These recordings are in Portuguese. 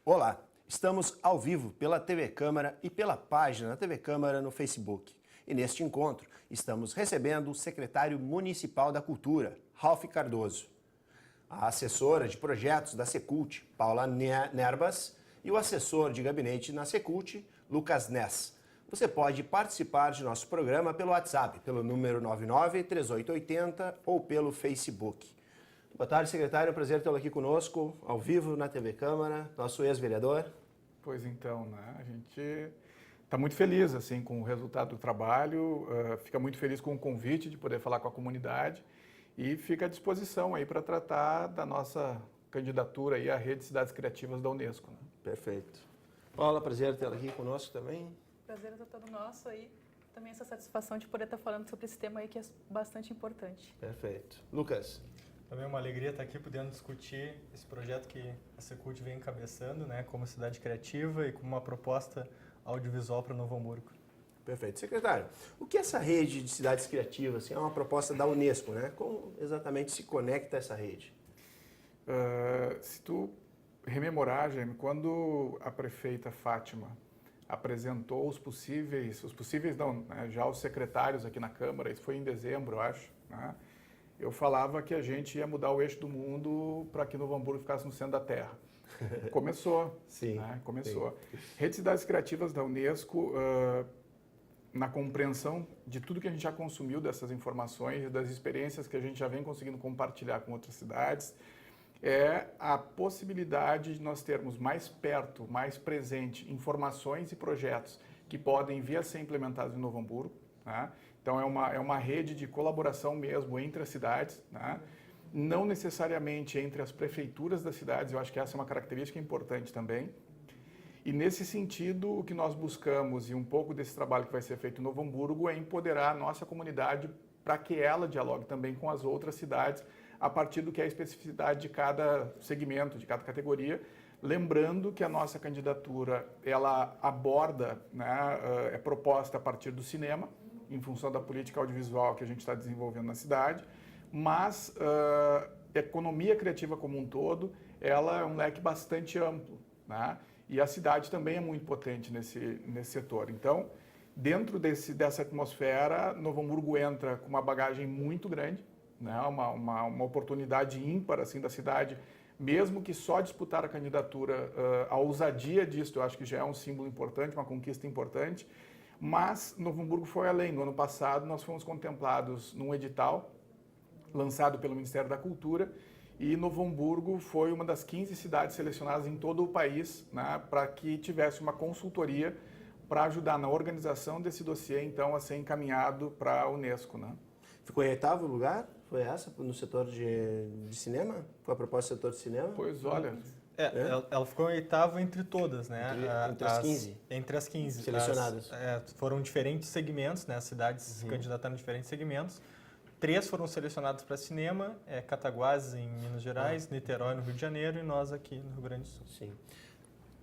Olá, estamos ao vivo pela TV Câmara e pela página da TV Câmara no Facebook. E neste encontro estamos recebendo o secretário municipal da Cultura, Ralph Cardoso, a assessora de projetos da Secult, Paula Nerbas, e o assessor de gabinete na Secult, Lucas Ness. Você pode participar de nosso programa pelo WhatsApp, pelo número 993880 ou pelo Facebook. Boa tarde, secretário. É um prazer tê-lo aqui conosco, ao vivo na TV Câmara, nosso ex-vereador. Pois então, né? A gente está muito feliz assim, com o resultado do trabalho, fica muito feliz com o convite de poder falar com a comunidade e fica à disposição aí para tratar da nossa candidatura aí à Rede de Cidades Criativas da Unesco. Né? Perfeito. Paula, prazer tê-la aqui conosco também. Prazer é todo nosso aí. Também essa satisfação de poder estar falando sobre esse tema aí que é bastante importante. Perfeito. Lucas. Também é uma alegria estar aqui podendo discutir esse projeto que a Secult vem encabeçando, né, como cidade criativa e como uma proposta audiovisual para Novo Hamburgo. Perfeito. Secretário, o que é essa rede de cidades criativas? É uma proposta da Unesco, né? Como exatamente se conecta essa rede? Se tu rememorar, Jaime, quando a prefeita Fátima apresentou os possíveis não, né, já os secretários aqui na Câmara, isso foi em dezembro, eu acho, né? Eu falava que a gente ia mudar o eixo do mundo para que Novo Hamburgo ficasse no centro da Terra. Começou. Sim. Né? Começou. Sim. Rede de Cidades Criativas da Unesco, na compreensão de tudo que a gente já consumiu dessas informações e das experiências que a gente já vem conseguindo compartilhar com outras cidades, é a possibilidade de nós termos mais perto, mais presente, informações e projetos que podem vir a ser implementados em Novo Hamburgo. Né? Então, é uma rede de colaboração mesmo entre as cidades, né? Não necessariamente entre as prefeituras das cidades, eu acho que essa é uma característica importante também. E nesse sentido, o que nós buscamos, e um pouco desse trabalho que vai ser feito em Novo Hamburgo, é empoderar a nossa comunidade para que ela dialogue também com as outras cidades, a partir do que é a especificidade de cada segmento, de cada categoria. Lembrando que a nossa candidatura, ela aborda, né, é proposta a partir do cinema, em função da política audiovisual que a gente está desenvolvendo na cidade, mas a economia criativa como um todo, ela é um leque bastante amplo, né? E a cidade também é muito potente nesse setor. Então, dentro dessa atmosfera, Novo Hamburgo entra com uma bagagem muito grande, né? Uma oportunidade ímpar assim, da cidade, mesmo que só disputar a candidatura, a ousadia disso, eu acho que já é um símbolo importante, uma conquista importante. Mas Novo Hamburgo foi além. No ano passado, nós fomos contemplados num edital lançado pelo Ministério da Cultura e Novo Hamburgo foi uma das 15 cidades selecionadas em todo o país, né, para que tivesse uma consultoria para ajudar na organização desse dossiê, então, a ser encaminhado para a Unesco. Né? Ficou em oitavo lugar? Foi essa no setor de cinema? Foi a proposta do setor de cinema? Pois olha... Ela ficou em oitavo entre todas, né? Entre as 15? Entre as 15. Selecionadas. Foram diferentes segmentos, né? As cidades se candidataram em diferentes segmentos. 3 foram selecionadas para cinema, Cataguases em Minas Gerais, Niterói no Rio de Janeiro e nós aqui no Rio Grande do Sul. Sim.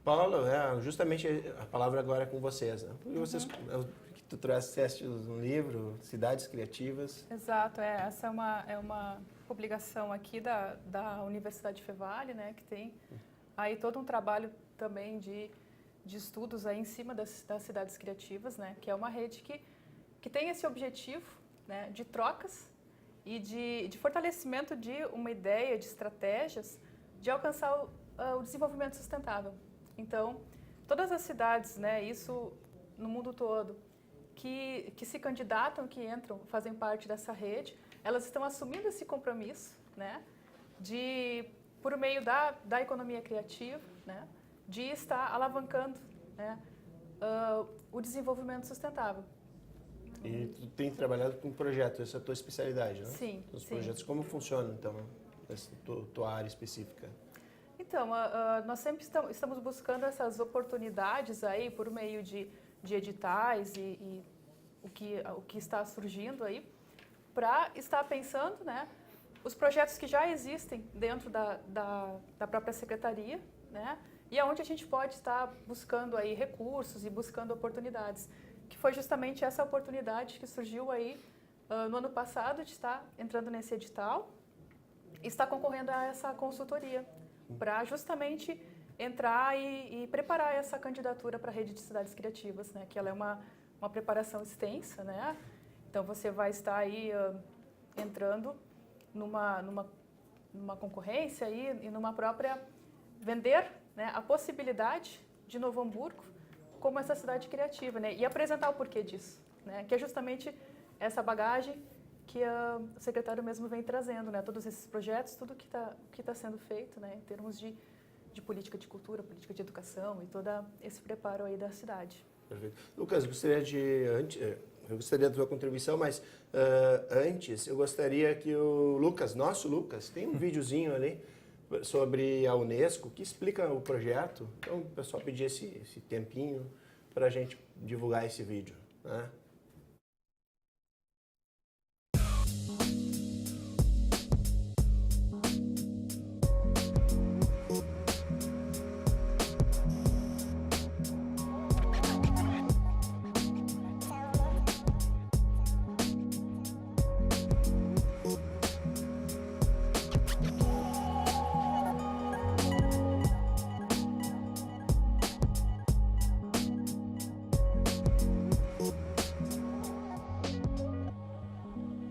Paula, justamente a palavra agora é com vocês, né? Porque vocês, que tu trouxeste um livro, Cidades Criativas. Exato, essa é uma publicação aqui da Universidade Fevale, né, que tem aí todo um trabalho também de estudos aí em cima das cidades criativas, né, que é uma rede que tem esse objetivo, né, de trocas e de fortalecimento de uma ideia, de estratégias de alcançar o desenvolvimento sustentável. Então, todas as cidades, né, isso no mundo todo, que se candidatam, que entram, fazem parte dessa rede, elas estão assumindo esse compromisso, né, por meio da economia criativa, né, de estar alavancando, né, o desenvolvimento sustentável. E tu tem trabalhado com projetos, essa é a tua especialidade, né? Sim, Os sim. projetos, como funcionam, então, essa tua área específica? Então, nós sempre estamos buscando essas oportunidades aí por meio de editais e o que está surgindo aí, para estar pensando, né, os projetos que já existem dentro da própria secretaria, né, e aonde a gente pode estar buscando aí recursos e buscando oportunidades, que foi justamente essa oportunidade que surgiu aí no ano passado de estar entrando nesse edital e estar concorrendo a essa consultoria, para justamente entrar e preparar essa candidatura para a rede de cidades criativas, né? Que ela é uma preparação extensa, né? Então você vai estar aí entrando numa concorrência e numa própria vender, né, a possibilidade de Novo Hamburgo como essa cidade criativa, né? E apresentar o porquê disso, né? Que é justamente essa bagagem que o secretário mesmo vem trazendo, né? Todos esses projetos, tudo que está sendo feito, né? Em termos de política de cultura, política de educação e todo esse preparo aí da cidade. Perfeito. Lucas, eu gostaria da tua contribuição, mas antes eu gostaria que nosso Lucas, tem um videozinho ali sobre a Unesco que explica o projeto. Então o pessoal pedir esse tempinho para a gente divulgar esse vídeo, né?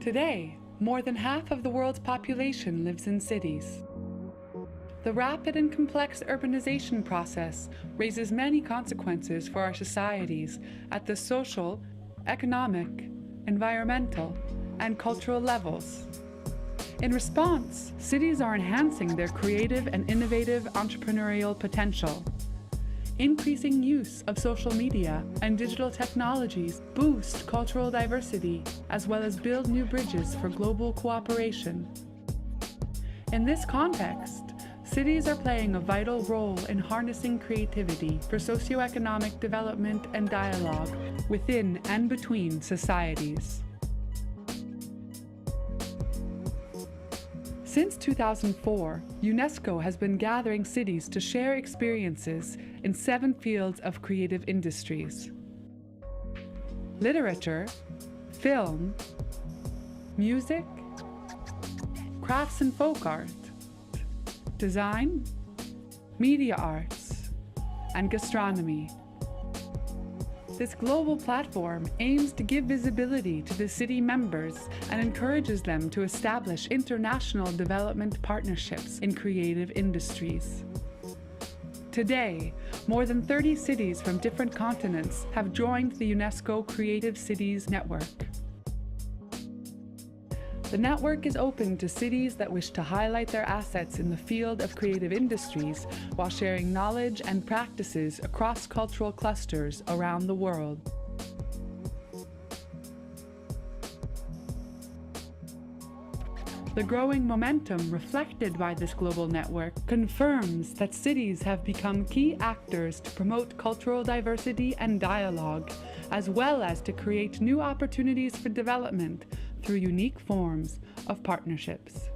Today, more than half of the world's population lives in cities. The rapid and complex urbanization process raises many consequences for our societies at the social, economic, environmental, and cultural levels. In response, cities are enhancing their creative and innovative entrepreneurial potential. Increasing use of social media and digital technologies boost cultural diversity, as well as build new bridges for global cooperation. In this context, cities are playing a vital role in harnessing creativity for socioeconomic development and dialogue within and between societies. Since 2004, UNESCO has been gathering cities to share experiences in 7 fields of creative industries: literature, film, music, crafts and folk art, design, media arts, and gastronomy. This global platform aims to give visibility to the city members and encourages them to establish international development partnerships in creative industries. Today, more than 30 cities from different continents have joined the UNESCO Creative Cities Network. The network is open to cities that wish to highlight their assets in the field of creative industries while sharing knowledge and practices across cultural clusters around the world. The growing momentum reflected by this global network confirms that cities have become key actors to promote cultural diversity and dialogue, as well as to create new opportunities for development through unique forms of partnerships.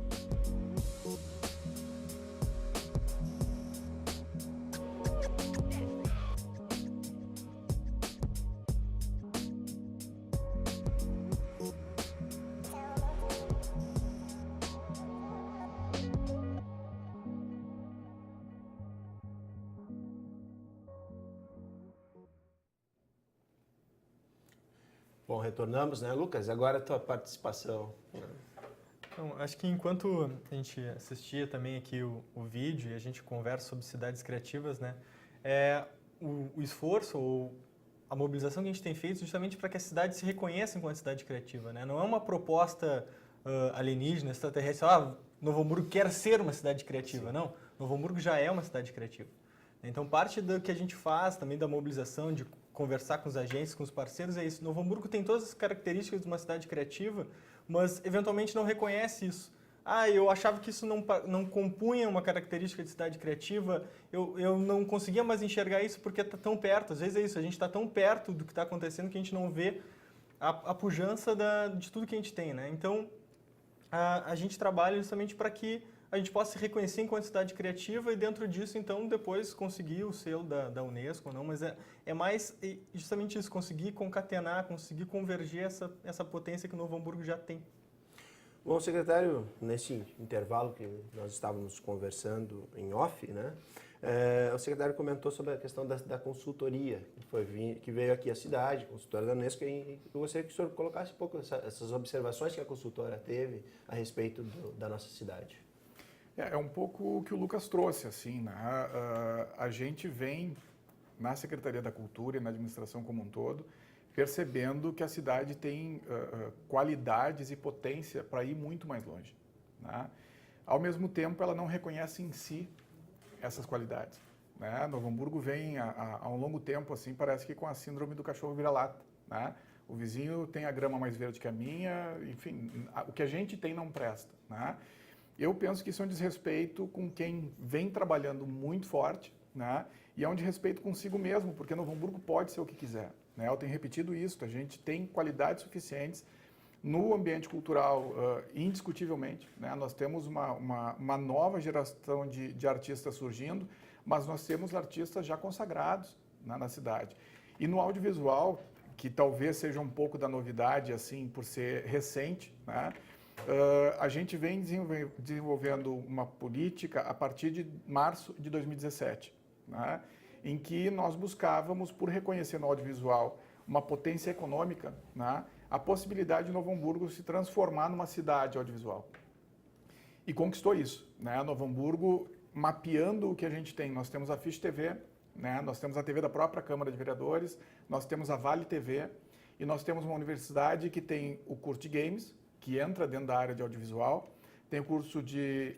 Bom, retornamos, né, Lucas? Agora a tua participação. Então, acho que enquanto a gente assistia também aqui o vídeo e a gente conversa sobre cidades criativas, né, o esforço ou a mobilização que a gente tem feito justamente para que as cidades se reconheçam como uma cidade criativa, né? Não é uma proposta alienígena, extraterrestre, Novo Hamburgo quer ser uma cidade criativa, Sim. Não. Novo Hamburgo já é uma cidade criativa. Então, parte do que a gente faz também da mobilização, de conversar com os agentes, com os parceiros, é isso. Novo Hamburgo tem todas as características de uma cidade criativa, mas eventualmente não reconhece isso. Eu achava que isso não compunha uma característica de cidade criativa, eu não conseguia mais enxergar isso porque está tão perto. Às vezes é isso, a gente está tão perto do que está acontecendo que a gente não vê a pujança de tudo que a gente tem, né? Então, a gente trabalha justamente para que a gente possa se reconhecer enquanto cidade criativa e dentro disso, então, depois conseguir o selo da Unesco, não, mas é mais justamente isso, conseguir concatenar, conseguir converger essa potência que o Novo Hamburgo já tem. Bom, secretário, nesse intervalo que nós estávamos conversando em off, né, O secretário comentou sobre a questão da consultoria, que veio aqui à cidade, consultora da Unesco, e eu gostaria que o senhor colocasse um pouco essas observações que a consultora teve a respeito da nossa cidade. É um pouco o que o Lucas trouxe, assim, né? A gente vem na Secretaria da Cultura e na administração como um todo, percebendo que a cidade tem qualidades e potência para ir muito mais longe, né? Ao mesmo tempo, ela não reconhece em si essas qualidades, né? Novo Hamburgo vem há um longo tempo, assim, parece que com a síndrome do cachorro vira-lata, né? O vizinho tem a grama mais verde que a minha, enfim, o que a gente tem não presta, né? Eu penso que isso é um desrespeito com quem vem trabalhando muito forte, né? E é um desrespeito consigo mesmo, porque Novo Hamburgo pode ser o que quiser, né? Eu tenho repetido isso, a gente tem qualidades suficientes no ambiente cultural, indiscutivelmente, né? Nós temos uma nova geração de artistas surgindo, mas nós temos artistas já consagrados, né, na cidade. E no audiovisual, que talvez seja um pouco da novidade, assim, por ser recente, né? A gente vem desenvolvendo uma política a partir de março de 2017, né? Em que nós buscávamos, por reconhecer no audiovisual uma potência econômica, né, a possibilidade de Novo Hamburgo se transformar numa cidade audiovisual. E conquistou isso, né? Novo Hamburgo, mapeando o que a gente tem, nós temos a Fish TV, né? Nós temos a TV da própria Câmara de Vereadores, nós temos a Vale TV e nós temos uma universidade que tem o curso de games, que entra dentro da área de audiovisual, tem o curso de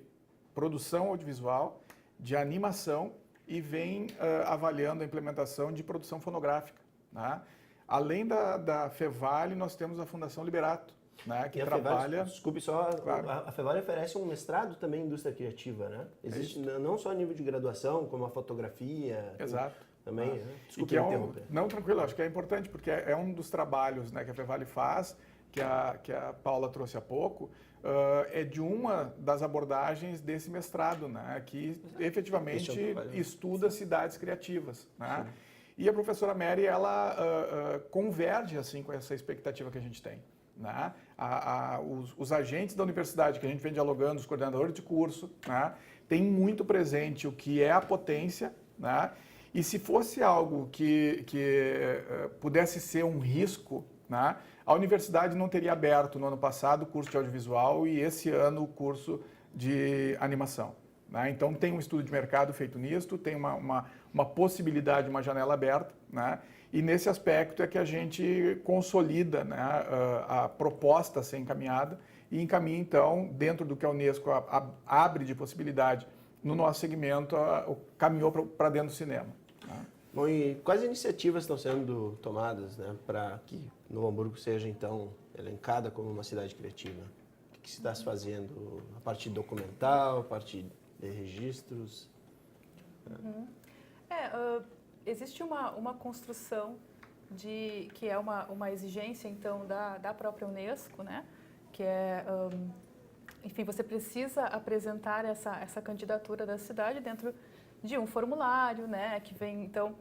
produção audiovisual, de animação e vem avaliando a implementação de produção fonográfica, né? Além da Fevale, nós temos a Fundação Liberato, né, que trabalha... Desculpe só, claro. A Fevale oferece um mestrado também em indústria criativa, né? Existe não só a nível de graduação, como a fotografia... Exato. Também, né? Desculpe interromper. Não, tranquilo, acho que é importante, porque é um dos trabalhos, né, que a Fevale faz, que a Paula trouxe há pouco, é de uma das abordagens desse mestrado, né, que efetivamente estuda cidades criativas, né? Sim. E a professora Mary, ela converge assim com essa expectativa que a gente tem, né? Os agentes da universidade que a gente vem dialogando, os coordenadores de curso, né, tem muito presente o que é a potência, né? E se fosse algo que pudesse ser um risco, né, a universidade não teria aberto no ano passado o curso de audiovisual e esse ano o curso de animação, né? Então tem um estudo de mercado feito nisso, tem uma possibilidade, uma janela aberta, né? E nesse aspecto é que a gente consolida, né, a proposta a ser encaminhada e encaminha então, dentro do que a Unesco abre de possibilidade no nosso segmento, caminhou para dentro do cinema, né? Bom, e quais iniciativas estão sendo tomadas, né, para que Novo Hamburgo seja, então, elencada como uma cidade criativa? O que se está se fazendo a partir documental, a partir de registros? Uhum. Existe uma construção que é uma exigência, então, da própria Unesco, né, que é... enfim, você precisa apresentar essa candidatura da cidade dentro de um formulário, né, que vem, então,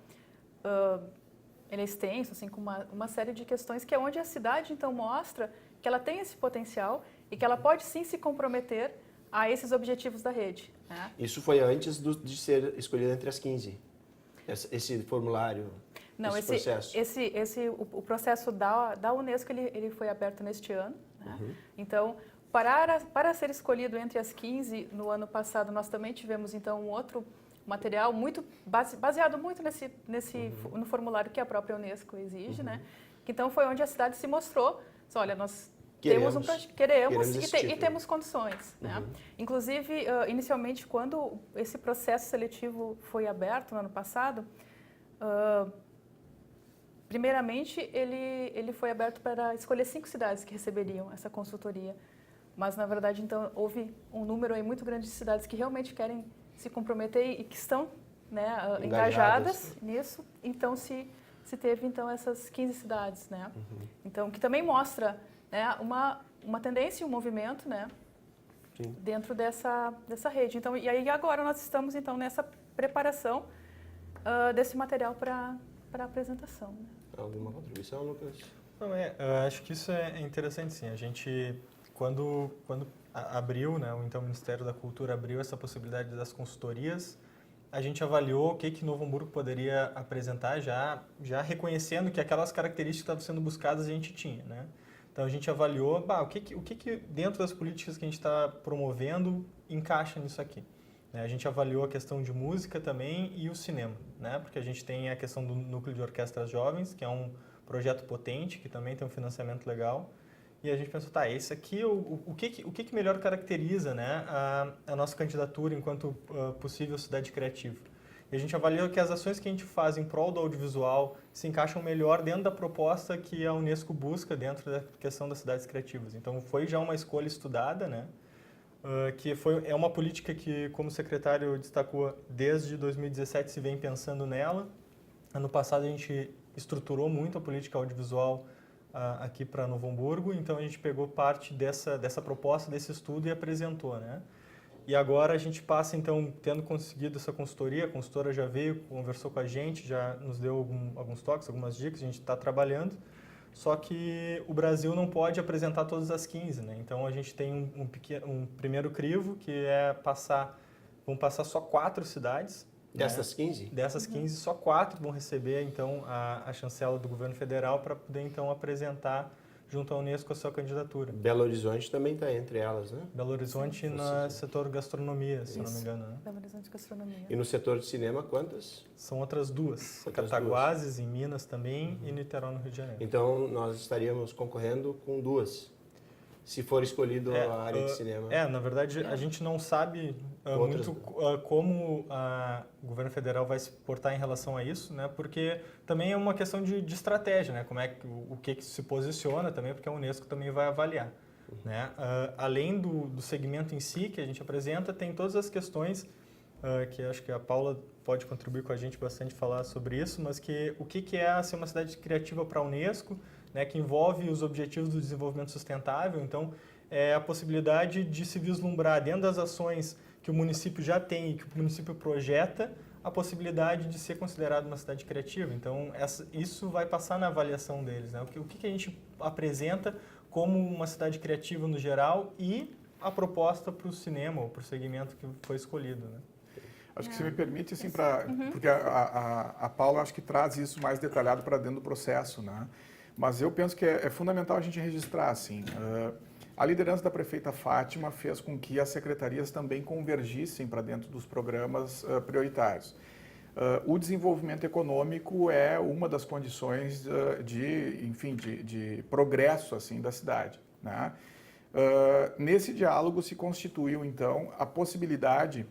ele é extenso, assim, com uma série de questões, que é onde a cidade, então, mostra que ela tem esse potencial e que ela pode, sim, se comprometer a esses objetivos da rede, né? Isso foi antes de ser escolhida entre as 15, esse formulário, não, esse processo? O processo da Unesco, ele foi aberto neste ano, né? Uhum. Então, para ser escolhido entre as 15, no ano passado, nós também tivemos, então, um outro material muito baseado muito no formulário que a própria Unesco exige, né? Então, foi onde a cidade se mostrou, olha, nós temos queremos e temos condições, né? Inclusive, inicialmente, quando esse processo seletivo foi aberto no ano passado, primeiramente, ele foi aberto para escolher 5 cidades que receberiam essa consultoria. Mas, na verdade, então, houve um número aí muito grande de cidades que realmente querem se comprometer e que estão, né, engajadas nisso. Então, se teve, então, essas 15 cidades, né? Então, que também mostra, né, uma tendência e um movimento, né, dentro dessa rede. Então, e aí agora nós estamos, então, nessa preparação desse material para apresentação, né? Alguma contribuição, Lucas? Não, acho que isso é interessante, sim. A gente, quando abriu, né, então o Ministério da Cultura abriu essa possibilidade das consultorias, a gente avaliou o que Novo Hamburgo poderia apresentar, já reconhecendo que aquelas características que estavam sendo buscadas a gente tinha, né? Então a gente avaliou o que dentro das políticas que a gente está promovendo encaixa nisso aqui. Né? A gente avaliou a questão de música também e o cinema, né? Porque a gente tem a questão do Núcleo de Orquestras Jovens, que é um projeto potente, que também tem um financiamento legal. E a gente pensou, esse aqui, o que melhor caracteriza, né, a nossa candidatura enquanto possível cidade criativa? E a gente avaliou que as ações que a gente faz em prol do audiovisual se encaixam melhor dentro da proposta que a Unesco busca dentro da questão das cidades criativas. Então, foi já uma escolha estudada, né, é uma política que, como o secretário destacou, desde 2017 se vem pensando nela. Ano passado, a gente estruturou muito a política audiovisual aqui para Novo Hamburgo, então a gente pegou parte dessa proposta, desse estudo e apresentou, né? E agora a gente passa, então, tendo conseguido essa consultoria, a consultora já veio, conversou com a gente, já nos deu alguns toques, algumas dicas, a gente está trabalhando, só que o Brasil não pode apresentar todas as 15, né? Então a gente tem um primeiro crivo, que vão passar só 4 cidades. Dessas 15? Dessas 15, só 4 vão receber, então, a chancela do governo federal para poder, então, apresentar junto à Unesco a sua candidatura. Belo Horizonte também está entre elas, né? Belo Horizonte no setor gastronomia, se não me engano, né? Belo Horizonte Gastronomia. E no setor de cinema, quantas? São outras 2. Outras Cataguases, em Minas também, e Niterói, no Rio de Janeiro. Então, nós estaríamos concorrendo com 2. Se for escolhido a área de cinema. Na verdade, a gente não sabe muito como o governo federal vai se portar em relação a isso, né? Porque também é uma questão de estratégia, né? Como é o que se posiciona também, porque a Unesco também vai avaliar. Né? Além do segmento em si que a gente apresenta, tem todas as questões que acho que a Paula pode contribuir com a gente bastante falar sobre isso, mas o que é ser uma cidade criativa para a Unesco, né, que envolve os objetivos do desenvolvimento sustentável. Então, é a possibilidade de se vislumbrar dentro das ações que o município já tem e que o município projeta, a possibilidade de ser considerado uma cidade criativa. Então, isso vai passar na avaliação deles. Né? O que a gente apresenta como uma cidade criativa no geral e a proposta para o cinema ou para o segmento que foi escolhido. Né? Acho que se me permite, assim, porque a Paula acho que traz isso mais detalhado para dentro do processo, né? Mas eu penso que é fundamental a gente registrar, assim, a liderança da prefeita Fátima fez com que as secretarias também convergissem para dentro dos programas prioritários. O desenvolvimento econômico é uma das condições de progresso, assim, da cidade, né? Nesse diálogo se constituiu, então, a possibilidade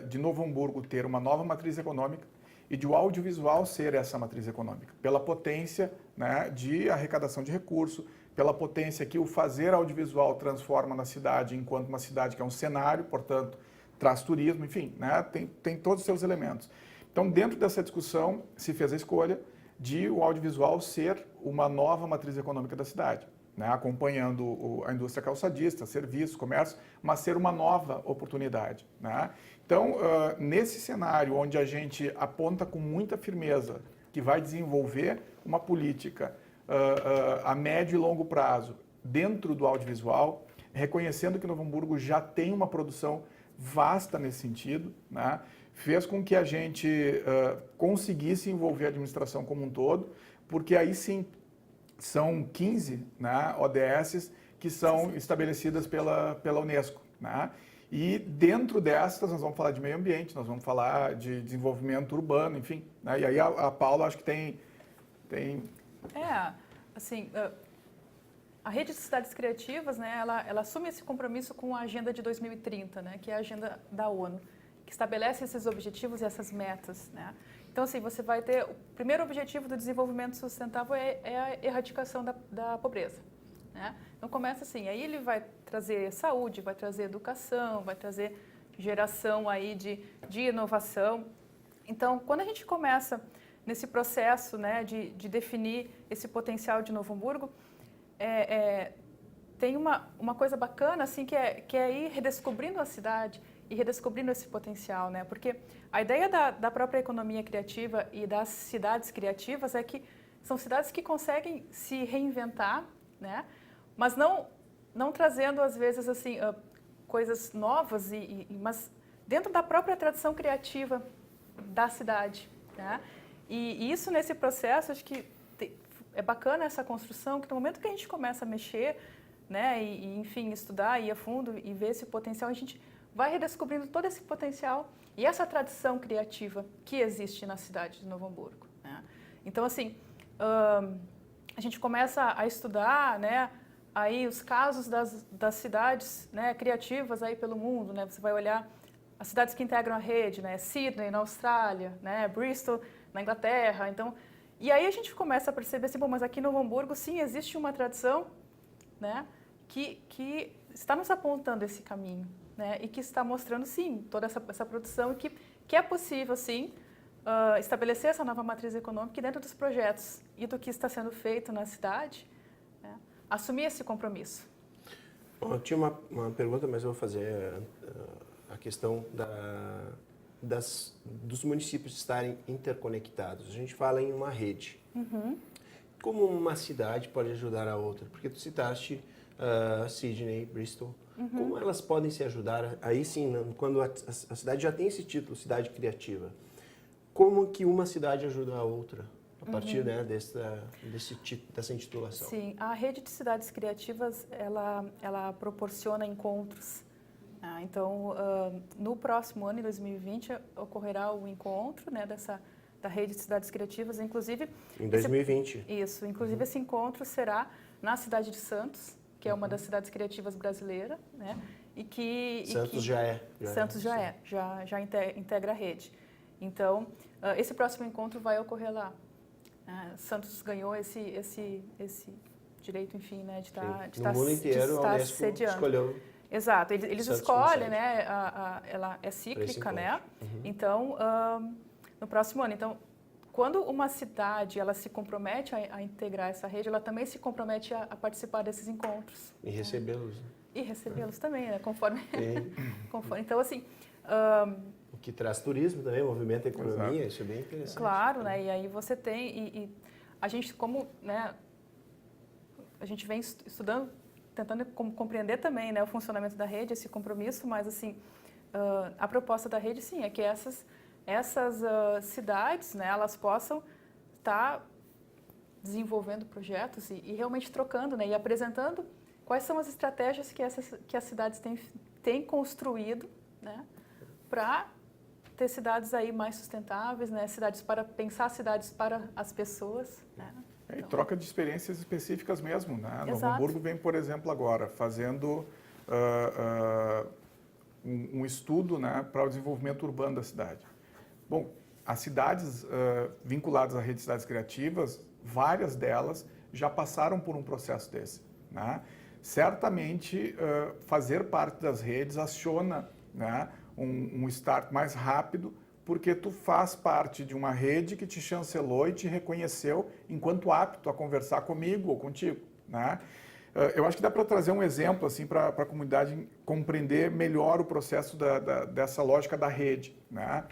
de Novo Hamburgo ter uma nova matriz econômica e de o audiovisual ser essa matriz econômica, pela potência, né, de arrecadação de recurso, pela potência que o fazer audiovisual transforma na cidade, enquanto uma cidade que é um cenário, portanto, traz turismo, enfim, né, tem todos os seus elementos. Então, dentro dessa discussão, se fez a escolha de o audiovisual ser uma nova matriz econômica da cidade, né, acompanhando a indústria calçadista, serviços, comércio, mas ser uma nova oportunidade, né? Então, nesse cenário onde a gente aponta com muita firmeza que vai desenvolver uma política a médio e longo prazo dentro do audiovisual, reconhecendo que Novo Hamburgo já tem uma produção vasta nesse sentido, né, fez com que a gente conseguisse envolver a administração como um todo, porque aí sim são 15, né, ODSs que são estabelecidas pela Unesco, né? E dentro dessas nós vamos falar de meio ambiente, nós vamos falar de desenvolvimento urbano, enfim, né? E aí a Paula acho que tem... assim, a Rede de Cidades Criativas, né, ela assume esse compromisso com a Agenda de 2030, né, que é a agenda da ONU, que estabelece esses objetivos e essas metas, né? Então, assim, você vai ter... O primeiro objetivo do desenvolvimento sustentável é a erradicação da pobreza, né? Então, começa assim, aí ele vai trazer saúde, vai trazer educação, vai trazer geração aí de inovação. Então, quando a gente começa nesse processo, né, de definir esse potencial de Novo Hamburgo, tem uma coisa bacana, assim, que é ir redescobrindo a cidade e redescobrindo esse potencial, né? Porque a ideia da própria economia criativa e das cidades criativas é que são cidades que conseguem se reinventar, né? Mas não trazendo, às vezes, assim, coisas novas, mas dentro da própria tradição criativa da cidade, né? E isso nesse processo, acho que é bacana essa construção, que no momento que a gente começa a mexer, né, enfim, estudar, ir a fundo e ver esse potencial, a gente vai redescobrindo todo esse potencial e essa tradição criativa que existe na cidade de Novo Hamburgo, né? Então, assim, a gente começa a estudar, né, aí os casos das cidades, né, criativas aí pelo mundo, né? Você vai olhar as cidades que integram a rede, né? Sydney na Austrália, né? Bristol na Inglaterra. Então, e aí a gente começa a perceber assim, bom, mas aqui em Novo Hamburgo sim existe uma tradição, né, que está nos apontando esse caminho, né, e que está mostrando sim toda essa produção e que é possível sim estabelecer essa nova matriz econômica e dentro dos projetos e do que está sendo feito na cidade, né, assumir esse compromisso. Bom, eu tinha uma pergunta, mas eu vou fazer a questão dos municípios estarem interconectados. A gente fala em uma rede. Uhum. Como uma cidade pode ajudar a outra? Porque tu citaste Sydney, Bristol. Uhum. Como elas podem se ajudar? Aí sim, quando a cidade já tem esse título, cidade criativa. Como que uma cidade ajuda a outra? A partir, né, dessa intitulação. Sim, a rede de cidades criativas, ela proporciona encontros. Então, no próximo ano, em 2020, ocorrerá o encontro, né, da rede de cidades criativas, inclusive... Em 2020. Isso, inclusive esse encontro será na cidade de Santos, que é uma das cidades criativas brasileiras, né? Santos já integra a rede. Então, esse próximo encontro vai ocorrer lá. Santos ganhou esse direito, enfim, né, de estar no mundo inteiro, a Unesco sediando. Escolheu. Exato, eles escolhem, né? Ela é cíclica, né? Uhum. Então, no próximo ano. Então, quando uma cidade ela se compromete a integrar essa rede, ela também se compromete a participar desses encontros. E recebê-los. Né? E recebê-los também, né? Conforme. Então, assim. O que traz turismo também, movimenta a economia, Exato. isso é bem interessante. Claro, né? E aí você tem. E a gente, como, né? A gente vem estudando, tentando compreender também, né, o funcionamento da rede, esse compromisso, mas assim, a proposta da rede, sim, é que essas cidades, né, elas possam estar desenvolvendo projetos e realmente trocando, né, e apresentando quais são as estratégias que as cidades têm construído, né, para ter cidades aí mais sustentáveis, né, pensar cidades para as pessoas, né. E troca de experiências específicas mesmo, né? Novo Exato. Hamburgo vem, por exemplo, agora fazendo um estudo, né, para o desenvolvimento urbano da cidade. Bom, as cidades vinculadas à rede de cidades criativas, várias delas já passaram por um processo desse, né? Certamente, fazer parte das redes aciona, né, um start mais rápido, porque tu faz parte de uma rede que te chancelou e te reconheceu enquanto apto a conversar comigo ou contigo, né? Eu acho que dá para trazer um exemplo assim para a comunidade compreender melhor o processo dessa lógica da rede, né?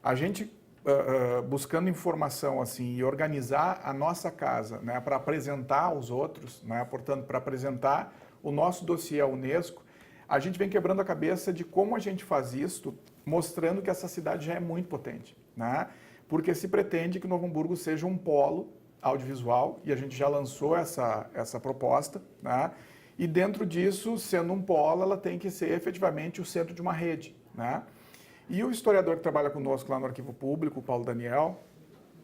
A gente buscando informação assim e organizar a nossa casa, né, para apresentar aos outros, né, portanto para apresentar o nosso dossiê à Unesco, a gente vem quebrando a cabeça de como a gente faz isto, mostrando que essa cidade já é muito potente, né? Porque se pretende que Novo Hamburgo seja um polo audiovisual, e a gente já lançou essa proposta, né? E dentro disso, sendo um polo, ela tem que ser efetivamente o centro de uma rede, né? E o historiador que trabalha conosco lá no Arquivo Público, o Paulo Daniel,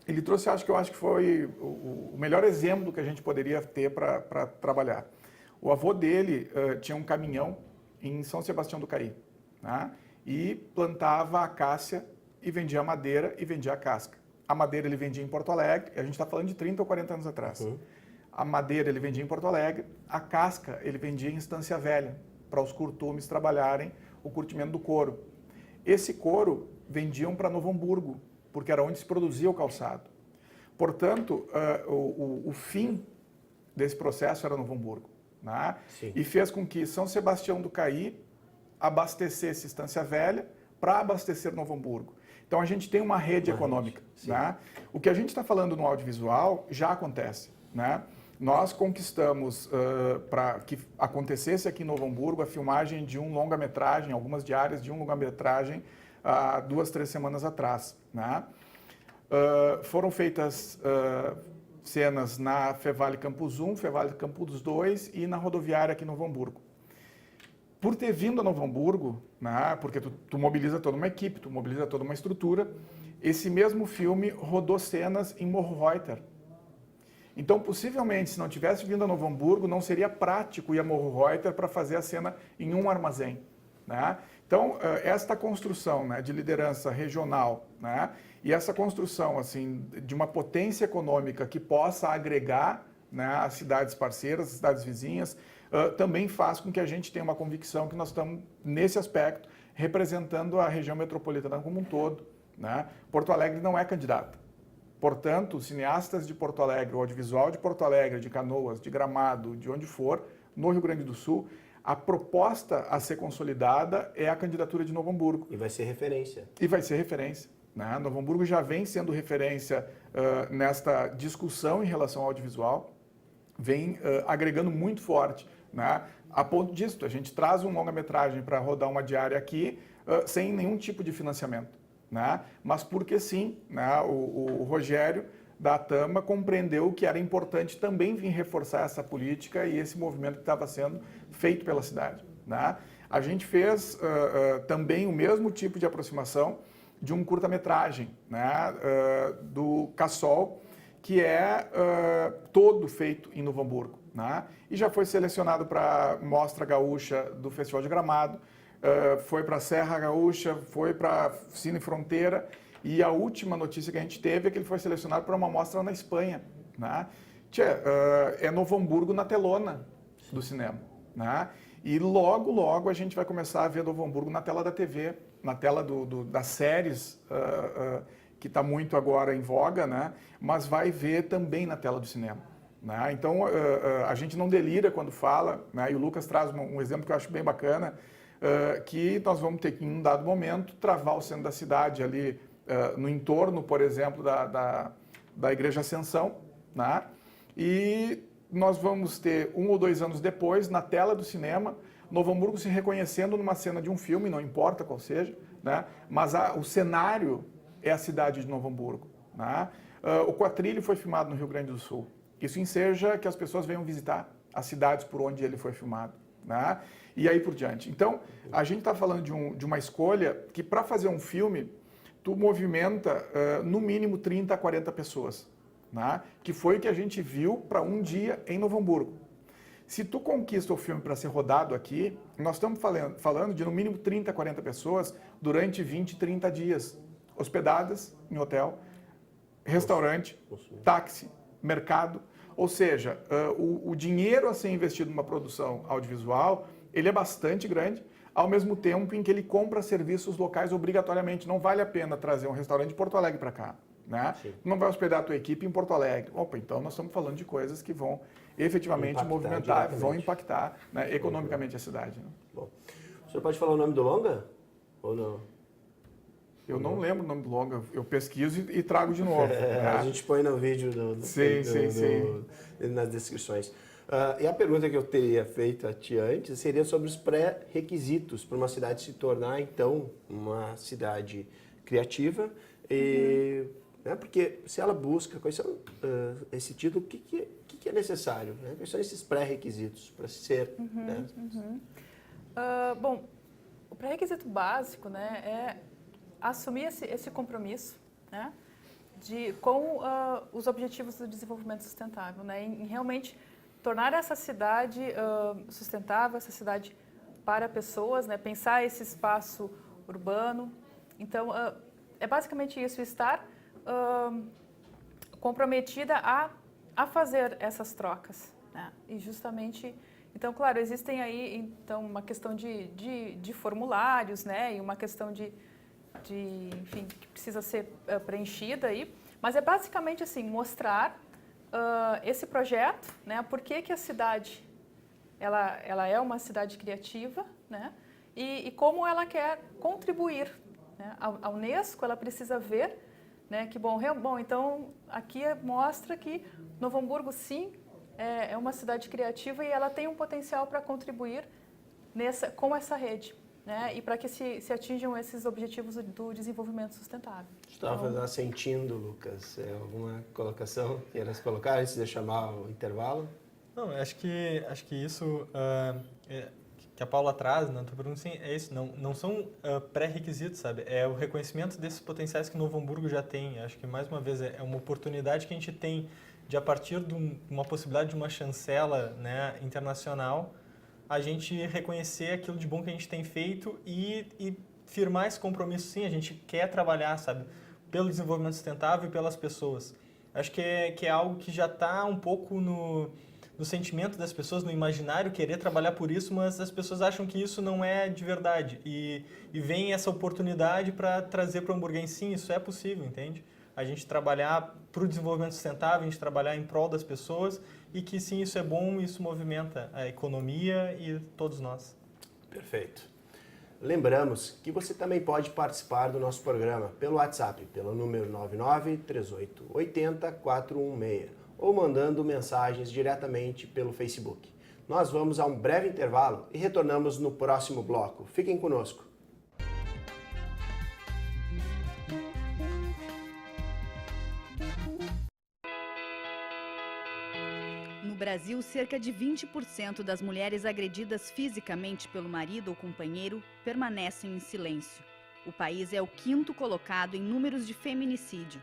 ele trouxe, eu acho que foi o melhor exemplo do que a gente poderia ter para trabalhar. O avô dele tinha um caminhão em São Sebastião do Caí, né? E plantava acácia e vendia madeira e vendia a casca. A madeira ele vendia em Porto Alegre, a gente está falando de 30 ou 40 anos atrás. A madeira ele vendia em Porto Alegre, a casca ele vendia em Estância Velha, para os curtumes trabalharem o curtimento do couro. Esse couro vendiam para Novo Hamburgo, porque era onde se produzia o calçado. Portanto, o fim desse processo era Novo Hamburgo, né? E fez com que São Sebastião do Caí abastecesse Estância Velha para abastecer Novo Hamburgo. Então, a gente tem uma rede econômica. Né? O que a gente está falando no audiovisual já acontece, né? Nós conquistamos, para que acontecesse aqui em Novo Hamburgo, a filmagem de um longa-metragem, algumas diárias de um longa-metragem há 2, 3 semanas atrás, né? Foram feitas cenas na Fevale Campus 1, Fevale Campus 2 e na rodoviária aqui em Novo Hamburgo. Por ter vindo a Novo Hamburgo, né, porque tu mobiliza toda uma equipe, tu mobiliza toda uma estrutura, esse mesmo filme rodou cenas em Morro Reuter. Então, possivelmente, se não tivesse vindo a Novo Hamburgo, não seria prático ir a Morro Reuter para fazer a cena em um armazém, né? Então, esta construção, né, de liderança regional, né, e essa construção assim, de uma potência econômica que possa agregar, né, as cidades parceiras, as cidades vizinhas, também faz com que a gente tenha uma convicção que nós estamos, nesse aspecto, representando a região metropolitana como um todo, né? Porto Alegre não é candidata. Portanto, os cineastas de Porto Alegre, o audiovisual de Porto Alegre, de Canoas, de Gramado, de onde for, no Rio Grande do Sul, a proposta a ser consolidada é a candidatura de Novo Hamburgo. E vai ser referência. E vai ser referência, né? Novo Hamburgo já vem sendo referência nesta discussão em relação ao audiovisual, vem agregando muito forte, né? A ponto disso, a gente traz um longa-metragem para rodar uma diária aqui sem nenhum tipo de financiamento, né? Mas porque sim, né? O Rogério da Tama compreendeu que era importante também vir reforçar essa política e esse movimento que estava sendo feito pela cidade, né? A gente fez também o mesmo tipo de aproximação de um curta-metragem, né? Do Cassol, que é todo feito em Novo Hamburgo, né? E já foi selecionado para a Mostra Gaúcha do Festival de Gramado, foi para a Serra Gaúcha, foi para Cine Fronteira, e a última notícia que a gente teve é que ele foi selecionado para uma mostra na Espanha, né? É Novo Hamburgo na telona do cinema, né? E logo, logo a gente vai começar a ver Novo Hamburgo na tela da TV, na tela das séries, que está muito agora em voga, né? Mas vai ver também na tela do cinema, né? Então, a gente não delira quando fala, né? E o Lucas traz um exemplo que eu acho bem bacana, que nós vamos ter que, em um dado momento, travar o centro da cidade ali, no entorno, por exemplo, da Igreja Ascensão, né? E nós vamos ter 1 ou 2 anos depois, na tela do cinema, Novo Hamburgo se reconhecendo numa cena de um filme, não importa qual seja, né? Mas o cenário é a cidade de Novo Hamburgo, né? O Quatrilho foi filmado no Rio Grande do Sul. Isso enseja que as pessoas venham visitar as cidades por onde ele foi filmado, né? E aí por diante. Então, a gente está falando de uma escolha que, para fazer um filme, tu movimenta no mínimo 30 a 40 pessoas, né? Que foi o que a gente viu para um dia em Novo Hamburgo. Se tu conquista o filme para ser rodado aqui, nós estamos falando de no mínimo 30 a 40 pessoas durante 20, 30 dias, hospedadas em hotel, restaurante, táxi, mercado. Ou seja, o dinheiro a ser investido numa produção audiovisual, ele é bastante grande, ao mesmo tempo em que ele compra serviços locais obrigatoriamente. Não vale a pena trazer um restaurante de Porto Alegre para cá, né? Não vai hospedar a tua equipe em Porto Alegre. Opa, então nós estamos falando de coisas que vão efetivamente movimentar, vão impactar, né, economicamente a cidade, né? Bom, o senhor pode falar o nome do longa? Ou não? Eu não lembro o nome do longa, eu pesquiso e trago de novo. Né? A gente põe no vídeo sim. nas descrições. E a pergunta que eu teria feito a ti antes seria sobre os pré-requisitos para uma cidade se tornar, então, uma cidade criativa. Né, porque se ela busca quais são, esse título, o que é necessário? Né? Quais são esses pré-requisitos para ser? Né? Bom, o pré-requisito básico, né, é assumir esse compromisso, né, com os objetivos do desenvolvimento sustentável, né, em realmente tornar essa cidade sustentável, essa cidade para pessoas, né, pensar esse espaço urbano. Então, é basicamente isso, estar comprometida a fazer essas trocas, né, e justamente... Então, claro, existem aí então, uma questão de formulários, né, e uma questão enfim, que precisa ser preenchida aí, mas é basicamente assim, mostrar esse projeto, né, por que a cidade ela é uma cidade criativa, né, e como ela quer contribuir, né, a Unesco ela precisa ver, né, que bom, então aqui mostra que Novo Hamburgo sim é uma cidade criativa e ela tem um potencial para contribuir com essa rede, né, e para que se atinjam esses objetivos do desenvolvimento sustentável. Estava sentindo, Lucas, alguma colocação que queiras colocar antes de chamar o intervalo? Não, acho que isso que a Paula traz na tua pergunta, sim, é isso. Não são pré-requisitos, sabe? É o reconhecimento desses potenciais que Novo Hamburgo já tem. Acho que, mais uma vez, é uma oportunidade que a gente tem de, a partir de uma possibilidade de uma chancela, né, internacional, a gente reconhecer aquilo de bom que a gente tem feito e firmar esse compromisso, sim. A gente quer trabalhar, sabe, pelo desenvolvimento sustentável e pelas pessoas. Acho que é algo que já está um pouco no sentimento das pessoas, no imaginário, querer trabalhar por isso, mas as pessoas acham que isso não é de verdade. E vem essa oportunidade para trazer para o hamburguense, sim, isso é possível, entende? A gente trabalhar para o desenvolvimento sustentável, a gente trabalhar em prol das pessoas e que, sim, isso é bom, isso movimenta a economia e todos nós. Perfeito. Lembramos que você também pode participar do nosso programa pelo WhatsApp, pelo número 993880-416, ou mandando mensagens diretamente pelo Facebook. Nós vamos a um breve intervalo e retornamos no próximo bloco. Fiquem conosco. No Brasil, cerca de 20% das mulheres agredidas fisicamente pelo marido ou companheiro permanecem em silêncio. O país é o 5º colocado em números de feminicídio.